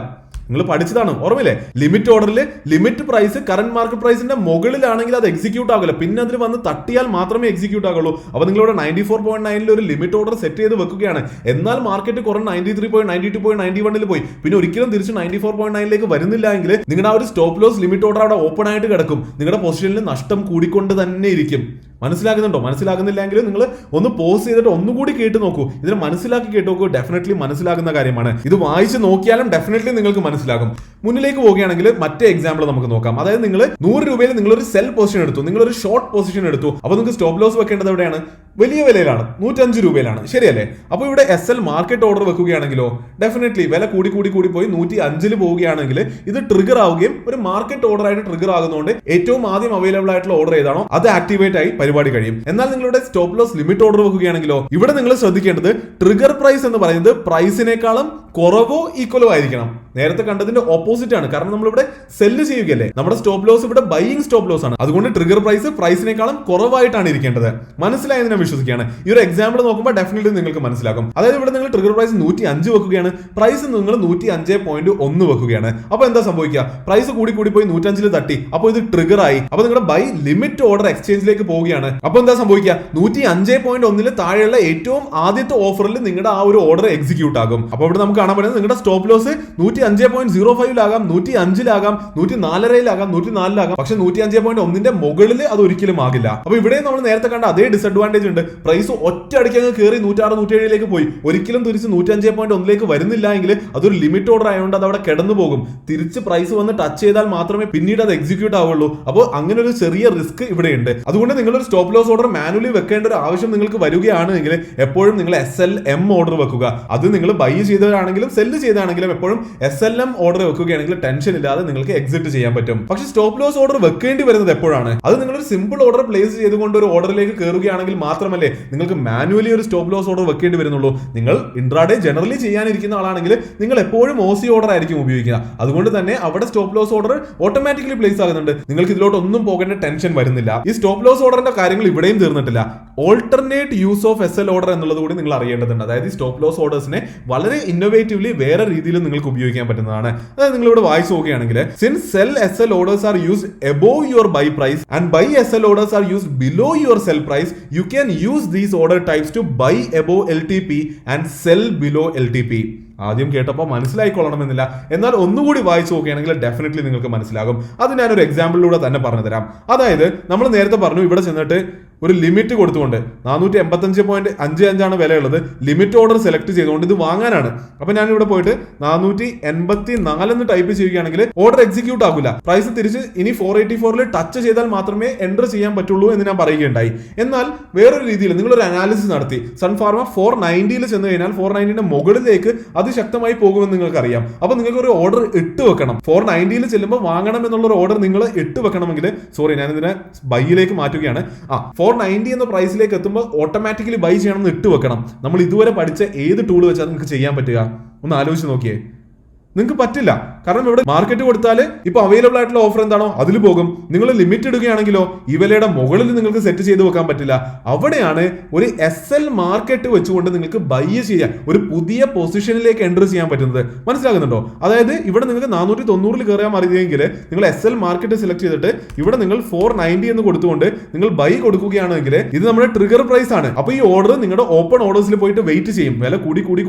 നിങ്ങൾ പഠിച്ചതാണ്, ഓർമ്മയില്ലേ? ലിമിറ്റ് ഓർഡറിൽ ലിമിറ്റ് പ്രൈസ് കറന്റ് മാർക്കറ്റ് പ്രൈസിന്റെ മുകളിലാണെങ്കിൽ അത് എക്സിക്യൂട്ട് ആകില്ല, പിന്നെ അതിൽ വന്ന് തട്ടിയാൽ മാത്രമേ എക്സിക്യൂട്ട് ആകുള്ളൂ. അപ്പോൾ നിങ്ങളിവിടെ 94.9 ഒരു ലിമിറ്റ് ഓർഡർ സെറ്റ് ചെയ്ത് വെക്കുകയാണ്. എന്നാൽ മാർക്കറ്റ് കുറഞ്ഞ് 93.92.91 പോയി, പിന്നെ ഒരിക്കലും തിരിച്ച് 94.9 വരുന്നില്ല എങ്കിൽ നിങ്ങളുടെ ആ ഒരു സ്റ്റോപ്പ് ലോസ് ലിമിറ്റ് ഓർഡർ അവിടെ ഓപ്പൺ ആയിട്ട് കിടക്കും. നിങ്ങളുടെ പൊസിഷനിൽ നഷ്ടം കൂടിക്കൊണ്ട് തന്നെ ഇരിക്കും. മനസ്സിലാകുന്നുണ്ടോ? മനസ്സിലാകുന്നില്ലെങ്കിൽ നിങ്ങൾ ഒന്ന് പോസ് ചെയ്തിട്ട് ഒന്നുകൂടി കേട്ട് നോക്കൂ. ഇതിനെ മനസ്സിലാക്കി കേട്ട് നോക്കൂ, ഡെഫിനറ്റ്ലി മനസ്സിലാകുന്ന കാര്യമാണ്. ഇത് വായിച്ച് നോക്കിയാലും ഡെഫിനറ്റ്ലി നിങ്ങൾക്ക് മനസ്സിലാകും. മുന്നിലേക്ക് പോവുകയാണെങ്കിൽ മറ്റേ എക്സാമ്പിൾ നമുക്ക് നോക്കാം. അതായത് നിങ്ങൾ 100 രൂപയിൽ നിങ്ങളൊരു സെൽ പൊസിഷൻ എടുത്തു, നിങ്ങളൊരു ഷോർട്ട് പൊസിഷൻ എടുത്തു. അപ്പോൾ നിങ്ങൾക്ക് സ്റ്റോപ്പ് ലോസ് വെക്കേണ്ടത് എവിടെയാണ്? വലിയ വിലയിലാണ്, 105 രൂപയിലാണ്, ശരിയല്ലേ? അപ്പോൾ ഇവിടെ SL മാർക്കറ്റ് ഓർഡർ വെക്കുകയാണെങ്കിലോ ഡെഫിനറ്റ്ലി വില കൂടി പോയി 105 പോവുകയാണെങ്കിൽ ഇത് ട്രിഗർ ആവുകയും ഒരു മാർക്കറ്റ് ഓർഡർ ആയിട്ട് ട്രിഗർ ആകുന്നതുകൊണ്ട് ഏറ്റവും ആദ്യം അവൈലബിൾ ആയിട്ടുള്ള ഓർഡർ ഏതാണോ അത് ആക്ടിവേറ്റ് ആയി പരിപാടി കഴിയും. എന്നാൽ നിങ്ങളുടെ സ്റ്റോപ്പ് ലോസ് ലിമിറ്റ് ഓർഡർ വെക്കുകയാണെങ്കിലോ ഇവിടെ നിങ്ങൾ ശ്രദ്ധിക്കേണ്ടത് ട്രിഗർ പ്രൈസ് എന്ന് പറയുന്നത് പ്രൈസിനേക്കാളും കുറവോ ഈക്വലോ ആയിരിക്കണം. നേരത്തെ കണ്ടതിന്റെ ഓപ്പോസിറ്റ് ആണ്. കാരണം നമ്മളിവിടെ സെല്ല് ചെയ്യുകയല്ലേ, നമ്മുടെ സ്റ്റോപ്പ് ലോസ് ഇവിടെ ബൈയിങ് സ്റ്റോപ്പ് ലോസ് ആണ്. അതുകൊണ്ട് ട്രിഗർ പ്രൈസ് പ്രൈസിനേക്കാളും കുറവായിട്ടാണ് ഇരിക്കേണ്ടത്. മനസ്സിലായെന്ന് ഞാൻ വിശ്വസിക്കുകയാണ്. ഈ ഒരു എക്സാമ്പിൾ നോക്കുമ്പോൾ ഡെഫിനറ്റ്ലി നിങ്ങൾക്ക് മനസ്സിലാകും. അതായത് ഇവിടെ നിങ്ങൾ ട്രിഗർ പ്രൈസ് 105 വെക്കുകയാണ്, പ്രൈസ് നിങ്ങൾ 105.1 വെക്കുകയാണ്. അപ്പൊ എന്താ സംഭവിക്കുക? പ്രൈസ് കൂടി പോയി 105 തട്ടി, അപ്പോൾ ഇത് ട്രിഗർ ആയി. അപ്പൊ നിങ്ങളുടെ ബൈ ലിമിറ്റ് ഓർഡർ എക്സ്ചേഞ്ചിലേക്ക് പോവുകയാണ്. അപ്പൊ എന്താ സംഭവിക്കുക? 105.1 താഴെയുള്ള ഏറ്റവും ആദ്യത്തെ ഓഫറിൽ നിങ്ങളുടെ ആ ഒരു ഓർഡർ എക്സിക്യൂട്ട് ആകും. അപ്പൊ ഇവിടെ നമുക്ക് കാണാൻ പറ്റുന്നത് നിങ്ങളുടെ സ്റ്റോപ്പ് ലോസ് 105.05 105 104 104 പക്ഷെ 105.1 മുകളിൽ അത് ഒരിക്കലും ആകില്ല. അപ്പൊ ഇവിടെ നമ്മൾ നേരത്തെ കണ്ട അതേ ഡിസഡ്വാൻറ്റേജ് ഉണ്ട്. പ്രൈസ് ഒറ്റ അടിക്ക് അങ്ങ് കയറി 106 107 പോയി, ഒരിക്കലും തിരിച്ച് 105.1 വരുന്നില്ല എങ്കിൽ അതൊരു ലിമിറ്റ് ഓർഡർ ആയതുകൊണ്ട് അത് അവിടെ കിടന്നു പോകും. തിരിച്ച് പ്രൈസ് വന്ന് ടച്ച് ചെയ്താൽ മാത്രമേ പിന്നീട് അത് എക്സിക്യൂട്ട് ആവുള്ളൂ. അപ്പോൾ അങ്ങനെ ഒരു ചെറിയ റിസ്ക് ഇവിടെ ഉണ്ട്. അതുകൊണ്ട് നിങ്ങളൊരു സ്റ്റോപ്പ് ലോസ് ഓർഡർ മാനുവലി വെക്കേണ്ട ഒരു ആവശ്യം നിങ്ങൾക്ക് വരികയാണെങ്കിൽ എപ്പോഴും നിങ്ങൾ SLM ഓർഡർ വെക്കുക. അത് നിങ്ങൾ ബൈ ചെയ്തവരാണെങ്കിലും സെല്ല് ചെയ്താണെങ്കിലും എപ്പോഴും SLM ഓർഡർ വെക്കുകയാണെങ്കിൽ ടെൻഷൻ ഇല്ലാതെ നിങ്ങൾക്ക് എക്സിറ്റ് ചെയ്യാൻ പറ്റും. പക്ഷേ സ്റ്റോപ്പ് ലോസ് ഓർഡർ വെക്കേണ്ടി വരുന്നത് എപ്പോഴാണ്? അത് നിങ്ങളൊരു സിമ്പിൾ ഓർഡർ പ്ലേസ് ചെയ്തുകൊണ്ട് ഒരു ഓർഡറിലേക്ക് കയറുകയാണെങ്കിൽ മാത്രമല്ലേ നിങ്ങൾക്ക് മാനുവലി ഒരു സ്റ്റോപ്പ് ലോസ് ഓർഡർ വെക്കേണ്ടി വരുന്നുള്ളൂ. നിങ്ങൾ ഇൻട്രാഡേ ജനറലി ചെയ്യാനിരിക്കുന്ന ആളാണെങ്കിൽ നിങ്ങൾ എപ്പോഴും OC ഓർഡർ ആയിരിക്കും ഉപയോഗിക്കുക. അതുകൊണ്ട് തന്നെ അവിടെ stop loss order automatically place ആകുന്നുണ്ട്. നിങ്ങൾക്ക് ഇതിലോട്ട് ഒന്നും പോകേണ്ട ടെൻഷൻ വരുന്നില്ല. ഈ സ്റ്റോപ്പ് ലോസ് ഓർഡറിന്റെ കാര്യങ്ങൾ ഇവിടെയും തീർന്നിട്ടില്ല. Alternate use of SL order എന്നുള്ളത് കൂടി നിങ്ങൾ അറിയേണ്ടതുണ്ട്. അതായത് സ്റ്റോപ്പ് ലോസ് ഓർഡേഴ്സിനെ വളരെ ഇന്നോവേറ്റീവ്ലി വേറെ രീതിയിൽ നിങ്ങൾക്ക് ഉപയോഗിക്കാൻ പറ്റുന്നതാണ്. അതായത് നിങ്ങൾ ഇവിടെ വായിച്ചു നോക്കുകയാണെങ്കിൽ since cell SL orders are used above your buy price and buy SL orders are used below your sell price, you can use these order types to buy above LTP and sell below LTP. ആദ്യം കേട്ടപ്പോൾ മനസ്സിലായിക്കൊള്ളണമെന്നില്ല, എന്നാൽ ഒന്നുകൂടി വായിച്ചു നോക്കുകയാണെങ്കിൽ definitely നിങ്ങൾക്ക് മനസ്സിലാകും. അത് ഞാനൊരു എക്സാമ്പിളിലൂടെ തന്നെ പറഞ്ഞു തരാം. അതായത് നമ്മൾ നേരത്തെ പറഞ്ഞു ഇവിടെ ചെന്നിട്ട് ഒരു ലിമിറ്റ് കൊടുത്തുകൊണ്ട് 485.55 വിലയുള്ളത് ലിമിറ്റ് ഓർഡർ സെലക്ട് ചെയ്തുകൊണ്ട് ഇത് വാങ്ങാനാണ്. അപ്പൊ ഞാൻ ഇവിടെ പോയിട്ട് 484 എന്ന് ടൈപ്പ് ചെയ്യുകയാണെങ്കിൽ ഓർഡർ എക്സിക്യൂട്ട് ആകില്ല. പ്രൈസ് തിരിച്ച് ഇനി 484 ടച്ച് ചെയ്താൽ മാത്രമേ എൻ്റർ ചെയ്യാൻ പറ്റുള്ളൂ എന്ന് ഞാൻ പറയുകയുണ്ടായി. എന്നാൽ വേറൊരു രീതിയിൽ നിങ്ങളൊരു അനാലിസിസ് നടത്തി സൺഫാർമ 490 ചെന്ന് കഴിഞ്ഞാൽ 490 മുകളിലേക്ക് അതിശക്തമായി പോകുമെന്ന് നിങ്ങൾക്ക് അറിയാം. അപ്പൊ നിങ്ങൾക്ക് ഒരു ഓർഡർ ഇട്ട് വെക്കണം. 490 ചെല്ലുമ്പോൾ വാങ്ങണം എന്നുള്ള ഒരു ഓർഡർ നിങ്ങൾ ഇട്ട് വെക്കണമെങ്കിൽ, സോറി ഞാൻ ഇതിനെ ബൈയിലേക്ക് മാറ്റുകയാണ്. 490 എന്ന പ്രൈസിലേക്ക് എത്തുമ്പോൾ ഓട്ടോമാറ്റിക്കലി ബൈ ചെയ്യണമെന്ന് ഇട്ട് വെക്കണം. നമ്മൾ ഇതുവരെ പഠിച്ച ഏത് ടൂൾ വെച്ചാൽ നിങ്ങൾക്ക് ചെയ്യാൻ പറ്റുക? ഒന്ന് ആലോചിച്ച് നോക്കിയേ. നിങ്ങൾക്ക് പറ്റില്ല. കാരണം ഇവിടെ മാർക്കറ്റ് കൊടുത്താൽ ഇപ്പൊ അവൈലബിൾ ആയിട്ടുള്ള ഓഫർ എന്താണോ അതിൽ പോകും. നിങ്ങൾ ലിമിറ്റ് ഇടുകയാണെങ്കിലോ ഈ വിലയുടെ മുകളിൽ നിങ്ങൾക്ക് സെറ്റ് ചെയ്ത് വെക്കാൻ പറ്റില്ല. അവിടെയാണ് ഒരു SL മാർക്കറ്റ് വെച്ചുകൊണ്ട് നിങ്ങൾക്ക് ബൈ ചെയ്യാൻ, ഒരു പുതിയ പൊസിഷനിലേക്ക് എൻ്റർ ചെയ്യാൻ പറ്റുന്നത്. മനസ്സിലാകുന്നുണ്ടോ? അതായത് ഇവിടെ നിങ്ങൾക്ക് 490 കയറാൻ മറിയെങ്കിൽ നിങ്ങൾ SL മാർക്കറ്റ് സെലക്ട് ചെയ്തിട്ട് ഇവിടെ നിങ്ങൾ 490 എന്ന് കൊടുത്തുകൊണ്ട് നിങ്ങൾ ബൈ കൊടുക്കുകയാണെങ്കിൽ ഇത് നമ്മുടെ ട്രിഗർ പ്രൈസ് ആണ്. അപ്പൊ ഈ ഓർഡർ നിങ്ങളുടെ ഓപ്പൺ ഓർഡേഴ്സിൽ പോയിട്ട് വെയിറ്റ് ചെയ്യും. വില കൂടി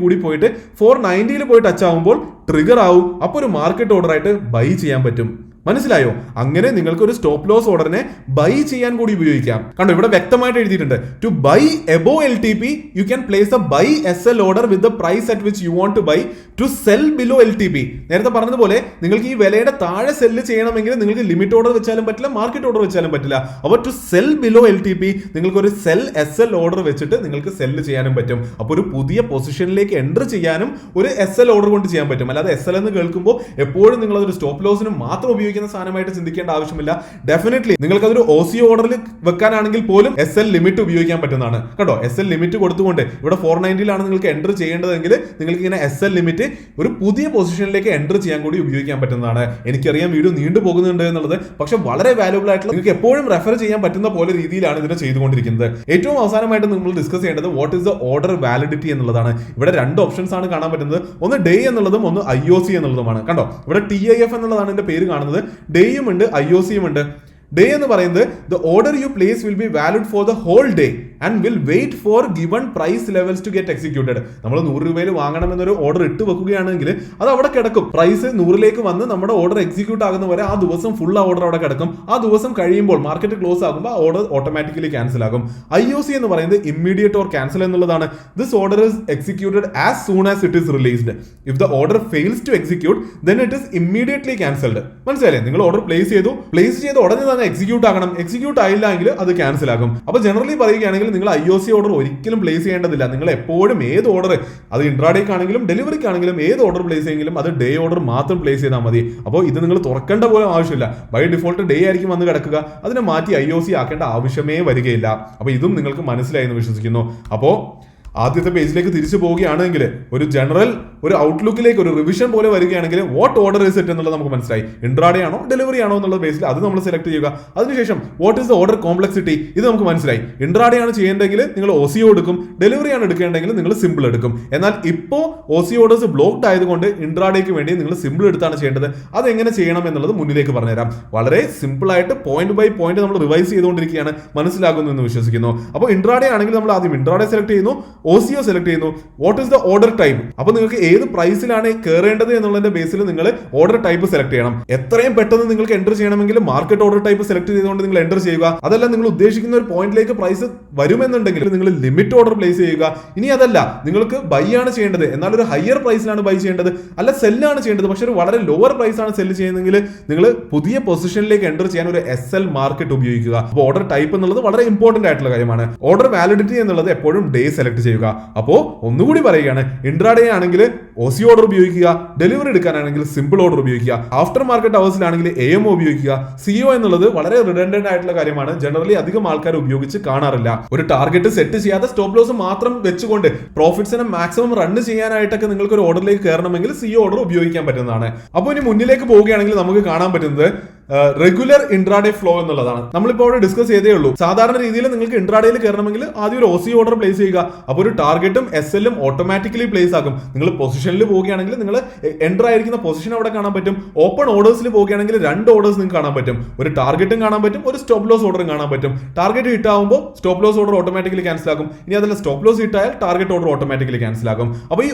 പോയിട്ട് 490 പോയി ടച്ച് ആവുമ്പോൾ ട്രിഗർ ആവും. അപ്പൊ ഒരു മാർക്കറ്റ് ഓർഡർ ആയിട്ട് ബൈ ചെയ്യാൻ പറ്റും. മനസ്സിലായോ? അങ്ങനെ നിങ്ങൾക്ക് ഒരു സ്റ്റോപ്പ് ലോസ് ഓർഡറിനെ ബൈ ചെയ്യാൻ കൂടി ഉപയോഗിക്കാം. കണ്ടോ, ഇവിടെ വ്യക്തമായിട്ട് എഴുതിയിട്ടുണ്ട്, to buy above LTP you can place a buy SL order with the price at which you want to buy to sell below LTP. നേരത്തെ പറഞ്ഞതുപോലെ നിങ്ങൾക്ക് ഈ വിലയുടെ താഴെ സെല്ല് ചെയ്യണമെങ്കിൽ നിങ്ങൾക്ക് ലിമിറ്റ് ഓർഡർ വെച്ചാലും പറ്റില്ല, മാർക്കറ്റ് ഓർഡർ വെച്ചാലും പറ്റില്ല. അപ്പോൾ ടു സെൽ ബിലോ LTP നിങ്ങൾക്ക് ഒരു സെൽ SL ഓർഡർ വെച്ചിട്ട് നിങ്ങൾക്ക് സെല്ല് ചെയ്യാനും പറ്റും. അപ്പോൾ ഒരു പുതിയ പൊസിഷനിലേക്ക് എൻ്റർ ചെയ്യാനും ഒരു SL ഓർഡർ കൊണ്ട് ചെയ്യാൻ പറ്റും. അല്ലാതെ SL എന്ന് കേൾക്കുമ്പോൾ എപ്പോഴും നിങ്ങൾ അതൊരു സ്റ്റോപ്പ് ലോസിന് മാത്രം ഉപയോഗിക്കുന്ന സാധനമായിട്ട് ചിന്തിക്കേണ്ട ആവശ്യമില്ല. ഡെഫിനറ്റ്ലി നിങ്ങൾക്ക് അതൊരു OC ഓർഡറിൽ വെക്കാനാണെങ്കിൽ പോലും SL ലിമിറ്റ് ഉപയോഗിക്കാൻ പറ്റുന്നതാണ്. കേട്ടോ, SL ലിമിറ്റ് കൊടുത്തുകൊണ്ട് ഇവിടെ 490 നിങ്ങൾക്ക് എൻ്റർ ചെയ്യേണ്ടതെങ്കിൽ നിങ്ങൾക്ക് ഇങ്ങനെ SL ലിമിറ്റ് ഒരു പുതിയ പൊസിഷനിലേക്ക് എൻ്റർ ചെയ്യാൻ കൂടി ഉപയോഗിക്കാൻ പറ്റുന്നതാണ്. എനിക്കറിയാം വീഡിയോ നീണ്ടു പോകുന്നുണ്ട് എന്നുള്ളത്, പക്ഷെ വളരെ വാല്യൂബിൾ ആയിട്ടുള്ള നിങ്ങൾക്ക് എപ്പോഴും റെഫർ ചെയ്യാൻ പറ്റുന്ന പോലെ രീതിയിലാണ് ഇതിനെ ചെയ്തുകൊണ്ടിരിക്കുന്നത്. ഏറ്റവും അവസാനമായിട്ട് നമ്മൾ ഡിസ്കസ് ചെയ്യേണ്ടത് what is the order validity എന്നുള്ളതാണ്. ഇവിടെ രണ്ട് ഓപ്ഷൻസ് ആണ് കാണാൻ പറ്റുന്നത്, ഒന്ന് ഡേ എന്നുള്ളതും ഒന്ന് IOC എന്നുള്ളതുമാണ്. കണ്ടോ, ഇവിടെ TIF എന്നുള്ളതാണ് ഇതിന്റെ പേര് കാണുന്നത്. ഡേയും ഉണ്ട് IOCയും ഉണ്ട്. ഡേ എന്ന് പറയുന്നത് the order you place will be valid for the whole day and will wait for given price levels to get executed. നമ്മൾ 100 രൂപയിൽ വാങ്ങണമെന്നൊരു ഓർഡർ ഇട്ട് വെക്കുകയാണെങ്കിൽ അത് അവിടെ കിടക്കും. പ്രൈസ് 100ലേക്ക് വന്ന് നമ്മുടെ ഓർഡർ എക്സിക്യൂട്ട് ആകുന്ന വരെ ആ ദിവസം ഫുൾ ആ ഓർഡർ അവിടെ കിടക്കും. ആ ദിവസം കഴിയുമ്പോൾ മാർക്കറ്റ് ക്ലോസ് ആകുമ്പോൾ ആ ഓർഡർ ഓട്ടോമാറ്റിക്കലി ക്യാൻസൽ ആകും. IOC എന്ന് പറയുന്നത് ഇമ്മീഡിയറ്റ് ഓർ ക്യാൻസൽ എന്നുള്ളതാണ്. This order is executed as soon as it is released. If the order fails to execute then it is immediately cancelled. മനസ്സിലായില്ലേ? നിങ്ങൾ ഓർഡർ പ്ലേസ് ചെയ്ത് ഉടനെ തന്നെ എക്സിക്യൂട്ട് ആകണം. എക്സിക്യൂട്ട് ആയില്ല എങ്കിൽ അത് ക്യാൻസൽ ആകും. അപ്പോൾ ജനറലി പറയുകയാണെങ്കിൽ നിങ്ങൾ IOC ഓർഡർ ഒരിക്കലും പ്ലേസ് ചെയ്യേണ്ടതില്ല. നിങ്ങൾ എപ്പോഴും ഏത് ഓർഡർ, അത് ഇൻട്രാഡേക്ക് ആണെങ്കിലും ഡെലിവറിക്ക് ആണെങ്കിലും ഏത് ഓർഡർ പ്ലേസ് ചെയ്യെങ്കിലും അത് ഡേ ഓർഡർ മാത്രം പ്ലേസ് ചെയ്താൽ മതി. അപ്പോൾ ഇത് നിങ്ങൾ തുറക്കേണ്ട പോലും ആവശ്യമില്ല. ബൈ ഡിഫോൾട്ട് ഡേ ആയിരിക്കും വന്ന് കിടക്കുക. അതിനെ മാറ്റി IOC ആക്കേണ്ട ആവശ്യമേ വരികയില്ല. അപ്പോൾ ഇതും നിങ്ങൾക്ക് മനസ്സിലായി എന്ന് വിശ്വസിക്കുന്നു. അപ്പോൾ ആദ്യത്തെ പേജിലേക്ക് തിരിച്ചു പോവുകയാണെങ്കിൽ ഒരു ജനറൽ ഒരു ഔട്ട്ലുക്കിലേക്ക് ഒരു റിവിഷൻ പോലെ വരികയാണെങ്കിൽ വാട്ട് ഓർഡർ ഇസ് ഇറ്റ് എന്നുള്ളത് നമുക്ക് മനസ്സിലായി. ഇൻട്രാഡേ ആണോ ഡെലിവറി ആണോ എന്നുള്ള ബേസിൽ അത് നമ്മൾ സെലക്ട് ചെയ്യുക. അതിനുശേഷം what is the order complexity, ഇത് നമുക്ക് മനസ്സിലായി. ഇൻട്രാഡേ ആണ് ചെയ്യേണ്ടെങ്കിൽ നിങ്ങൾ OCO എടുക്കും, ഡെലിവറി ആണ് എടുക്കേണ്ടെങ്കിൽ നിങ്ങൾ സിമ്പിൾ എടുക്കും. എന്നാൽ ഇപ്പോൾ OC ഓർഡേഴ്സ് ബ്ലോക്ക്ഡ് ആയതുകൊണ്ട് ഇൻട്രാഡേക്ക് വേണ്ടി നിങ്ങൾ സിമ്പിൾ എടുത്താണ് ചെയ്യേണ്ടത്. അതെങ്ങനെ ചെയ്യണം എന്നുള്ളത് മുന്നിലേക്ക് പറഞ്ഞുതരാം. വളരെ സിമ്പിൾ ആയിട്ട് പോയിന്റ് ബൈ പോയിന്റ് നമ്മൾ റിവൈസ് ചെയ്തുകൊണ്ടിരിക്കുകയാണ്, മനസ്സിലാകുന്നു എന്ന് വിശ്വസിക്കുന്നു. അപ്പോൾ ഇൻട്രാഡേ ആണെങ്കിൽ നമ്മൾ ആദ്യം ഇൻട്രാഡേ സെലക്ട് ചെയ്യുന്നു, OCO സെലക്ട് ചെയ്യുന്നു. What is the order type, അപ്പോൾ നിങ്ങൾക്ക് ഏത് പ്രൈസിലാണ് കയറേണ്ടത് എന്നുള്ളതിന്റെ ബേസിൽ നിങ്ങൾ ഓർഡർ ടൈപ്പ് സെലക്ട് ചെയ്യണം. എത്രയും പെട്ടെന്ന് നിങ്ങൾക്ക് എൻ്റർ ചെയ്യണമെങ്കിൽ മാർക്കറ്റ് ഓർഡർ ടൈപ്പ് സെലക്ട് ചെയ്തുകൊണ്ട് നിങ്ങൾ എൻ്റർ ചെയ്യുക. അതല്ല നിങ്ങൾ ഉദ്ദേശിക്കുന്ന ഒരു പോയിന്റിലേക്ക് പ്രൈസ് വരുമെന്നുണ്ടെങ്കിൽ നിങ്ങൾ ലിമിറ്റ് ഓർഡർ പ്ലേസ് ചെയ്യുക. ഇനി അതല്ല നിങ്ങൾക്ക് ബൈ ആണ് ചെയ്യേണ്ടത്, എന്നാൽ ഒരു ഹയർ പ്രൈസിലാണ് ബൈ ചെയ്യേണ്ടത്, അല്ല സെല്ലാണ് ചെയ്യേണ്ടത്, പക്ഷെ ഒരു വളരെ ലോവർ പ്രൈസ് ആണ് സെല്ല് ചെയ്യുന്നതെങ്കിൽ നിങ്ങൾ പുതിയ പൊസിഷനിലേക്ക് എൻ്റർ ചെയ്യാൻ ഒരു SL മാർക്കറ്റ് ഉപയോഗിക്കുക. അപ്പോൾ ഓർഡർ ടൈപ്പ് എന്നുള്ളത് വളരെ ഇമ്പോർട്ടന്റ് ആയിട്ടുള്ള കാര്യമാണ്. ഓർഡർ വാലിഡിറ്റി എന്നുള്ളത് എപ്പോഴും ഡേ സെലക്ട് ചെയ്യുക. അപ്പോൾ ഒന്നുകൂടി പറയുകയാണ്, ഇൻട്രാഡേ ആണെങ്കിൽ OC ഓർഡർ ഉപയോഗിക്കുക, ഡെലിവറി എടുക്കാനാണെങ്കിൽ സിമ്പിൾ ഓർഡർ ഉപയോഗിക്കുക, ആഫ്റ്റർ മാർക്കറ്റ് അവേഴ്സിലാണെങ്കിൽ AMO ഉപയോഗിക്കുക. CO എന്നുള്ളത് വളരെ റിഡൻഡന്റ് ആയിട്ടുള്ള കാര്യമാണ്, ജനറലി അധികം ആൾക്കാർ ഉപയോഗിച്ച് കാണാറില്ല. ഒരു ടാർഗറ്റ് സെറ്റ് ചെയ്യാതെ സ്റ്റോപ്പ് ലോസ് മാത്രം വെച്ചുകൊണ്ട് പ്രോഫിറ്റ്സിനെ മാക്സിമം റൺ ചെയ്യാനായിട്ടൊക്കെ നിങ്ങൾക്ക് ഒരു ഓർഡറിലേക്ക് കയറണമെങ്കിൽ CO ഓർഡർ ഉപയോഗിക്കാൻ പറ്റുന്നതാണ്. അപ്പോൾ ഇനി മുന്നിലേക്ക് പോവുകയാണെങ്കിൽ നമുക്ക് കാണാൻ പറ്റുന്നത് റെഗുലർ ഇൻട്രാഡേ ഫ്ലോ എന്നുള്ളതാണ്. നമ്മളിപ്പോൾ അവിടെ ഡിസ്കസ് ചെയ്തേ ഉള്ളൂ. സാധാരണ രീതിയിൽ നിങ്ങൾക്ക് ഇൻട്രാഡേയിൽ കയറണമെങ്കിൽ ആദ്യം ഒരു OC ഓർഡർ പ്ലേസ് ചെയ്യുക. അപ്പോൾ ഒരു ടാർഗറ്റും SLഉം ഓട്ടോമാറ്റിക്കലി പ്ലേസ് ആകും. നിങ്ങൾ പൊസിഷനിൽ പോവുകയാണെങ്കിൽ നിങ്ങൾ എൻ്റർ ആയിരിക്കുന്ന പൊസിഷൻ അവിടെ കാണാൻ പറ്റും. ഓപ്പൺ ഓർഡേഴ്സിൽ പോവുകയാണെങ്കിൽ രണ്ട് ഓർഡേഴ്സ് നിങ്ങൾക്ക് കാണാൻ പറ്റും. ഒരു ടാർഗറ്റും കാണാൻ പറ്റും, ഒരു സ്റ്റോപ്പ് ലോസ് ഓർഡറും കാണാൻ പറ്റും. ടാർഗറ്റ് ഹിറ്റ് ആകുമ്പോൾ stop loss order automatically cancel ആകും. ഇനി അതല്ല സ്റ്റോപ്പ് ലോസ് ഹിറ്റ് ആയാൽ ടാർഗറ്റ് ഓർഡർ ഓട്ടോമാറ്റിക്കലി ക്യാൻസൽ ആകും. അപ്പോൾ ഈ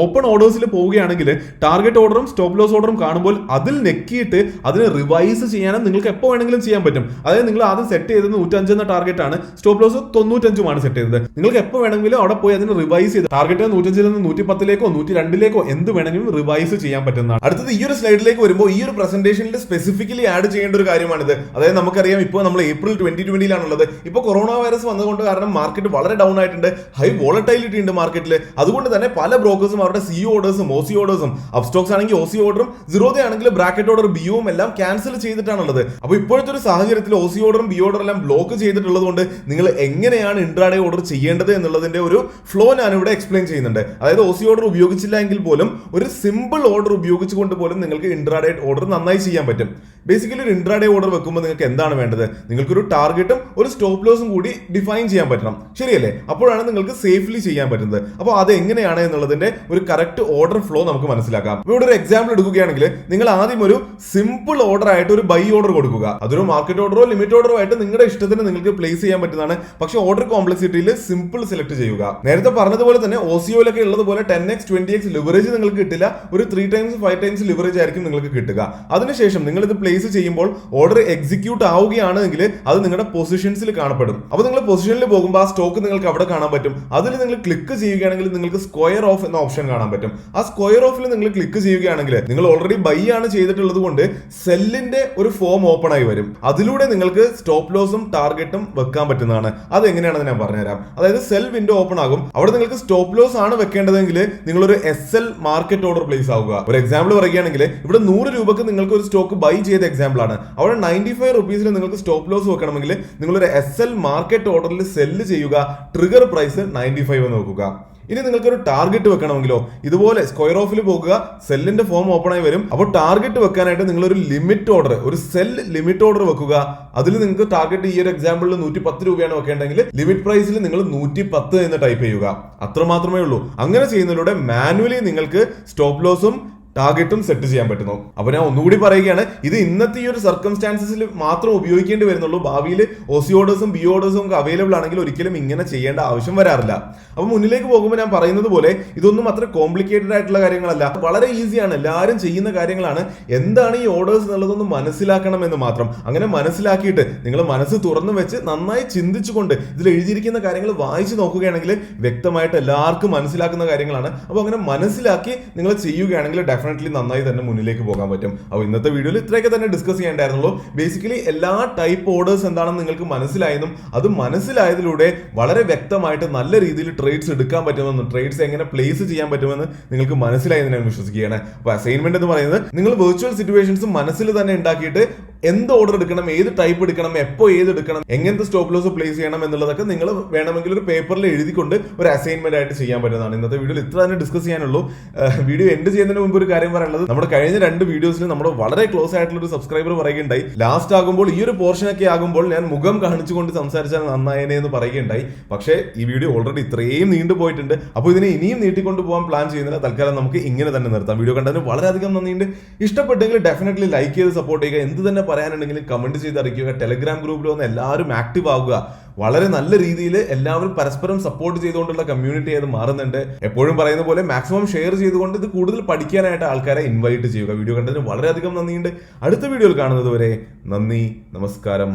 ഓപ്പൺ ഓർഡേഴ്സിൽ പോവുകയാണെങ്കിൽ ടാർഗറ്റ് ഓർഡറും സ്റ്റോപ്പ് ലോസ് ഓർഡറും കാണുമ്പോൾ അതിൽ നെക്കിയിട്ട് അതിനെ റിവൈസ് ചെയ്യാനും നിങ്ങൾക്ക് എപ്പോൾ വേണമെങ്കിലും ചെയ്യാൻ പറ്റും. അതായത് നിങ്ങൾ ആദ്യം സെറ്റ് ചെയ്തത് 105 എന്ന ടാർഗറ്റ് ആണ്, സ്റ്റോപ്പ് ലോസ് 95 സെറ്റ് ചെയ്തത്. നിങ്ങൾക്ക് എപ്പോൾ വേണമെങ്കിലും അവിടെ പോയി അതിന് റിവൈസ് ചെയ്ത് ടാർഗറ്റ് 105 നിന്ന് 110ലേക്കോ 102ലേക്കോ എന്ത് വേണമെങ്കിലും റിവൈസ് ചെയ്യാൻ പറ്റുന്നതാണ്. അടുത്തത് ഈ ഒരു സ്ലൈഡിലേക്ക് വരുമ്പോൾ ഈ ഒരു പ്രസന്റേഷനിൽ സ്പെസിഫിക്കലി ആഡ് ചെയ്യേണ്ട ഒരു കാര്യമാണിത്. അതായത് നമുക്കറിയാം ഇപ്പോൾ നമ്മൾ April 2020 ഇപ്പോൾ കൊറോണ വൈറസ് വന്നതുകൊണ്ട് കാരണം മാർക്കറ്റ് വളരെ ഡൗൺ ആയിട്ടുണ്ട്, ഹൈ വോളറ്റൈലിറ്റി ഉണ്ട് മാർക്കറ്റിൽ. അതുകൊണ്ട് തന്നെ പല ബ്രോക്കേഴ്സും അവരുടെ CO ഓർഡേഴ്സും OC ഓർഡേഴ്സും അപ്സ്റ്റോക്സ് ആണെങ്കിൽ OC ഓർഡറും സിറോദ ആണെങ്കിൽ ബ്രാക്കറ്റ് ഓർഡർ BOയും എല്ലാം ക്യാൻസൽ ചെയ്തിട്ടാണുള്ളത്. അപ്പോൾ ഇപ്പോഴത്തെ ഒരു സാഹചര്യത്തിൽ OC ഓർഡറും BO ഓർഡറും എല്ലാം ബ്ലോക്ക് ചെയ്തിട്ടുള്ളത് കൊണ്ട് നിങ്ങൾ എങ്ങനെയാണ് ഇൻട്രാഡേ ഓർഡർ ചെയ്യേണ്ടത് എന്നുള്ളതിന്റെ ഒരു ഫ്ലോ ഞാൻ ഇവിടെ എക്സ്പ്ലെയിൻ ചെയ്യുന്നുണ്ട്. അതായത് OC ഓർഡർ ഉപയോഗിച്ചില്ല എങ്കിൽ പോലും ഒരു സിമ്പിൾ ഓർഡർ ഉപയോഗിച്ചുകൊണ്ട് പോലും നിങ്ങൾക്ക് ഇൻട്രാഡേ ഓർഡർ നന്നായി ചെയ്യാൻ പറ്റും. ബേസിക്കലി ഒരു ഇൻട്രാഡേ ഓർഡർ വെക്കുമ്പോൾ നിങ്ങൾക്ക് എന്താണ് വേണ്ടത്? നിങ്ങൾക്കൊരു ടാർഗറ്റും ഒരു സ്റ്റോപ്പ് ലോസും കൂടി ഡിഫൈൻ ചെയ്യാൻ പറ്റണം, ശരിയല്ലേ? അപ്പോഴാണ് നിങ്ങൾക്ക് സേഫ്ലി ചെയ്യാൻ പറ്റുന്നത്. അപ്പോൾ അത് എങ്ങനെയാണ് എന്നുള്ളതിന്റെ ഒരു കറക്റ്റ് ഓർഡർ ഫ്ലോ നമുക്ക് മനസ്സിലാക്കാം. ഇവിടെ ഒരു എക്സാമ്പിൾ എടുക്കുകയാണെങ്കിൽ നിങ്ങൾ ആദ്യം ഒരു സിമ്പിൾ ഓർഡർ ആയിട്ട് ഒരു ബൈ ഓർഡർ കൊടുക്കുക. അതൊരു മാർക്കറ്റ് ഓർഡറോ ലിമിറ്റ് ഓർഡറോ ആയിട്ട് നിങ്ങളുടെ ഇഷ്ടത്തിന് നിങ്ങൾക്ക് പ്ലേസ് ചെയ്യാൻ പറ്റുന്നതാണ്. പക്ഷേ ഓർഡർ കോംപ്ലക്സിറ്റിയിൽ സിമ്പിൾ സെലക്ട് ചെയ്യുക. നേരത്തെ പറഞ്ഞതുപോലെ തന്നെ OCOയിലൊക്കെ ഉള്ളതുപോലെ 10x 20x ലിവറേജ് നിങ്ങൾക്ക് കിട്ടില്ല, ഒരു 3 times 5 times ലിവറേജ് ആയിരിക്കും നിങ്ങൾക്ക് കിട്ടുക. അതിനുശേഷം നിങ്ങൾ ഇത് പ്ലേസ് പ്ലേസ് ചെയ്യുമ്പോൾ ഓർഡർ എക്സിക്യൂട്ട് ആവുകയാണെങ്കിൽ അത് നിങ്ങളുടെ പൊസിഷൻസിൽ കാണപ്പെടും. അപ്പോൾ നിങ്ങൾ പൊസിഷനിൽ പോകുമ്പോൾ ആ സ്റ്റോക്ക് നിങ്ങൾക്ക് അവിടെ കാണാൻ പറ്റും. അതിൽ നിങ്ങൾ ക്ലിക്ക് ചെയ്യുകയാണെങ്കിൽ നിങ്ങൾക്ക് സ്ക്വയർ ഓഫ് എന്ന ഓപ്ഷൻ കാണാൻ പറ്റും. ആ സ്ക്വയർ ഓഫിൽ നിങ്ങൾ ക്ലിക്ക് ചെയ്യുകയാണെങ്കിൽ നിങ്ങൾ ഓൾറെഡി ബൈ ആണ് ചെയ്തിട്ടുള്ളത് കൊണ്ട് സെല്ലിന്റെ ഒരു ഫോം ഓപ്പൺ ആയി വരും. അതിലൂടെ നിങ്ങൾക്ക് സ്റ്റോപ്പ് ലോസും ടാർഗറ്റും വെക്കാൻ പറ്റുന്നതാണ്. അത് എങ്ങനെയാണെന്ന് ഞാൻ പറഞ്ഞുതരാം. അതായത് സെൽ വിൻഡോ ഓപ്പൺ ആകും. അവിടെ നിങ്ങൾക്ക് സ്റ്റോപ്പ് ലോസ് ആണ് വെക്കേണ്ടതെങ്കിൽ നിങ്ങളൊരു SL മാർക്കറ്റ് ഓർഡർ പ്ലേസ് ആവുക. ഒരു എക്സാമ്പിൾ പറയുകയാണെങ്കിൽ ഇവിടെ 100 രൂപക്ക് നിങ്ങൾക്ക് ഒരു സ്റ്റോക്ക് ബൈ ചെയ്ത എക്സാമ്പിൾ ആണ്. അവിടെ 95 റുപ്പീസിൽ നിങ്ങൾക്ക് സ്റ്റോപ്പ് ലോസ് വെക്കണമെങ്കിൽ നിങ്ങളൊരു SL മാർക്കറ്റ് ഓർഡറിൽ സെല്ല് ചെയ്യുക. ട്രിഗർ പ്രൈസ് 95 എന്ന് വെക്കുക. ഇനി നിങ്ങൾക്ക് ഒരു ടാർഗറ്റ് വെക്കണമെങ്കിലോ ഇതുപോലെ സ്ക്വയർ ഓഫിൽ പോകുക, സെല്ലിന്റെ ഫോം ഓപ്പൺ ആയി വരും. അപ്പോൾ ടാർഗറ്റ് വെക്കാനായിട്ട് നിങ്ങൾ ഒരു ലിമിറ്റ് ഓർഡർ, ഒരു സെൽ ലിമിറ്റ് ഓർഡർ വെക്കുക. അതിൽ നിങ്ങൾക്ക് ടാർഗറ്റ് ഈ ഒരു എക്സാമ്പിളിൽ 110 രൂപയാണ് വെക്കേണ്ടെങ്കിൽ ലിമിറ്റ് പ്രൈസിൽ നിങ്ങൾ 110 എന്ന് ടൈപ്പ് ചെയ്യുക. അത്ര മാത്രമേ ഉള്ളൂ. അങ്ങനെ ചെയ്യുന്നതിലൂടെ മാനുവലി നിങ്ങൾക്ക് സ്റ്റോപ്പ് ലോസും ടാർഗറ്റും സെറ്റ് ചെയ്യാൻ പറ്റുന്നു. അപ്പൊ ഞാൻ ഒന്നുകൂടി പറയുകയാണ്, ഇത് ഇന്നത്തെ ഈ ഒരു സർക്കംസ്റ്റാൻസസിൽ മാത്രം ഉപയോഗിക്കേണ്ടി വരുന്നുള്ളൂ. ഭാവിയിൽ OC ഓർഡേഴ്സും BO ഓർഡേഴ്സും ഒക്കെ അവൈലബിൾ ആണെങ്കിൽ ഒരിക്കലും ഇങ്ങനെ ചെയ്യേണ്ട ആവശ്യം വരാറില്ല. അപ്പൊ മുന്നിലേക്ക് പോകുമ്പോൾ ഞാൻ പറയുന്നത് പോലെ ഇതൊന്നും അത്ര കോംപ്ലിക്കേറ്റഡ് ആയിട്ടുള്ള കാര്യങ്ങളല്ല, വളരെ ഈസിയാണ്, എല്ലാവരും ചെയ്യുന്ന കാര്യങ്ങളാണ്. എന്താണ് ഈ ഓർഡേഴ്സ് എന്നുള്ളതൊന്ന് മനസ്സിലാക്കണം എന്ന് മാത്രം. അങ്ങനെ മനസ്സിലാക്കിയിട്ട് നിങ്ങൾ മനസ്സ് തുറന്നു വെച്ച് നന്നായി ചിന്തിച്ചുകൊണ്ട് ഇതിൽ എഴുതിയിരിക്കുന്ന കാര്യങ്ങൾ വായിച്ചു നോക്കുകയാണെങ്കിൽ വ്യക്തമായിട്ട് എല്ലാവർക്കും മനസ്സിലാക്കുന്ന കാര്യങ്ങളാണ്. അപ്പോൾ അങ്ങനെ മനസ്സിലാക്കി നിങ്ങൾ ചെയ്യുകയാണെങ്കിൽ ഡെഫിനറ്റ്ലി നന്നായി തന്നെ മുന്നിലേക്ക് പോകാൻ പറ്റും. അപ്പോൾ ഇന്നത്തെ വീഡിയോയിൽ ഇത്രയൊക്കെ തന്നെ ഡിസ്കസ് ചെയ്യേണ്ടായിരുന്നുള്ളൂ. ബേസിക്കലി എല്ലാ ടൈപ്പ് ഓർഡേഴ്സ് എന്താണെന്ന് നിങ്ങൾക്ക് മനസ്സിലായെന്നും അത് മനസ്സിലായതിലൂടെ വളരെ വ്യക്തമായിട്ട് നല്ല രീതിയിൽ ട്രേഡ്സ് എടുക്കാൻ പറ്റുമെന്നും ട്രേഡ്സ് എങ്ങനെ പ്ലേസ് ചെയ്യാൻ പറ്റുമെന്ന് നിങ്ങൾക്ക് മനസ്സിലായെന്ന് ഞാൻ വിശ്വസിക്കുകയാണ്. അപ്പോൾ അസൈൻമെന്റ് എന്ന് പറയുന്നത് നിങ്ങൾ വെർച്വൽ സിറ്റുവേഷൻസ് മനസ്സിൽ തന്നെ ഉണ്ടാക്കിയിട്ട് എന്ത് ഓർഡർ എടുക്കണം, ഏത് ടൈപ്പ് എടുക്കണം, എപ്പോൾ ഏത് എടുക്കണം, എങ്ങനത്തെ സ്റ്റോപ്പ് ലോസ് പ്ലേസ് ചെയ്യണം എന്നുള്ളതൊക്കെ നിങ്ങൾ വേണമെങ്കിൽ ഒരു പേപ്പറിൽ എഴുതിക്കൊണ്ട് ഒരു അസൈൻമെന്റ് ആയിട്ട് ചെയ്യാൻ പറ്റുന്നതാണ്. ഇന്നത്തെ വീഡിയോയിൽ ഇത്ര തന്നെ ഡിസ്കസ് ചെയ്യാനുള്ളൂ. വീഡിയോ എൻഡ് ചെയ്യുന്നതിന് മുമ്പ് ഒരു കാര്യം പറയാനുള്ളത്, നമ്മുടെ കഴിഞ്ഞ 2 വീഡിയോസിൽ നമ്മുടെ വളരെ ക്ലോസ് ആയിട്ടുള്ള ഒരു സബ്സ്ക്രൈബർ പറയുകയുണ്ടായി, ലാസ്റ്റ് ആകുമ്പോൾ ഈ ഒരു പോർഷൻ ഒക്കെ ആകുമ്പോൾ ഞാൻ മുഖം കാണിച്ചുകൊണ്ട് സംസാരിച്ചാൽ നന്നായേനെ എന്ന് പറയുകയുണ്ടായി. പക്ഷേ ഈ വീഡിയോ ഓൾറെഡി ഇത്രയും നീണ്ടു പോയിട്ടുണ്ട്. അപ്പോൾ ഇതിനെ ഇനിയും നീട്ടിക്കൊണ്ട് പോകാൻ പ്ലാൻ ചെയ്യുന്നില്ല. തൽക്കാലം നമുക്ക് ഇങ്ങനെ തന്നെ നിർത്താം. വീഡിയോ കണ്ടതിന് വളരെയധികം നന്ദിയുണ്ട്. ഇഷ്ടപ്പെട്ടെങ്കിൽ ഡെഫിനറ്റ്ലി ലൈക്ക് ചെയ്ത് സപ്പോർട്ട് ചെയ്യുക. എന്ത് തന്നെ പറയാനുണ്ടെങ്കിലും കമന്റ് ചെയ്ത് അറിയിക്കുക. ടെലഗ്രാം ഗ്രൂപ്പിൽ വന്ന് എല്ലാവരും ആക്റ്റീവ് ആവുക. വളരെ നല്ല രീതിയിൽ എല്ലാവരും പരസ്പരം സപ്പോർട്ട് ചെയ്തുകൊണ്ടുള്ള കമ്മ്യൂണിറ്റി ആയത് മാറുന്നുണ്ട്. എപ്പോഴും പറയുന്ന പോലെ മാക്സിമം ഷെയർ ചെയ്തുകൊണ്ട് ഇത് കൂടുതൽ പഠിക്കാനായിട്ട് ആൾക്കാരെ ഇൻവൈറ്റ് ചെയ്യുക. വീഡിയോ കണ്ടതിന് വളരെയധികം നന്ദിയുണ്ട്. അടുത്ത വീഡിയോയിൽ കാണുന്നത് വരെ നന്ദി, നമസ്കാരം.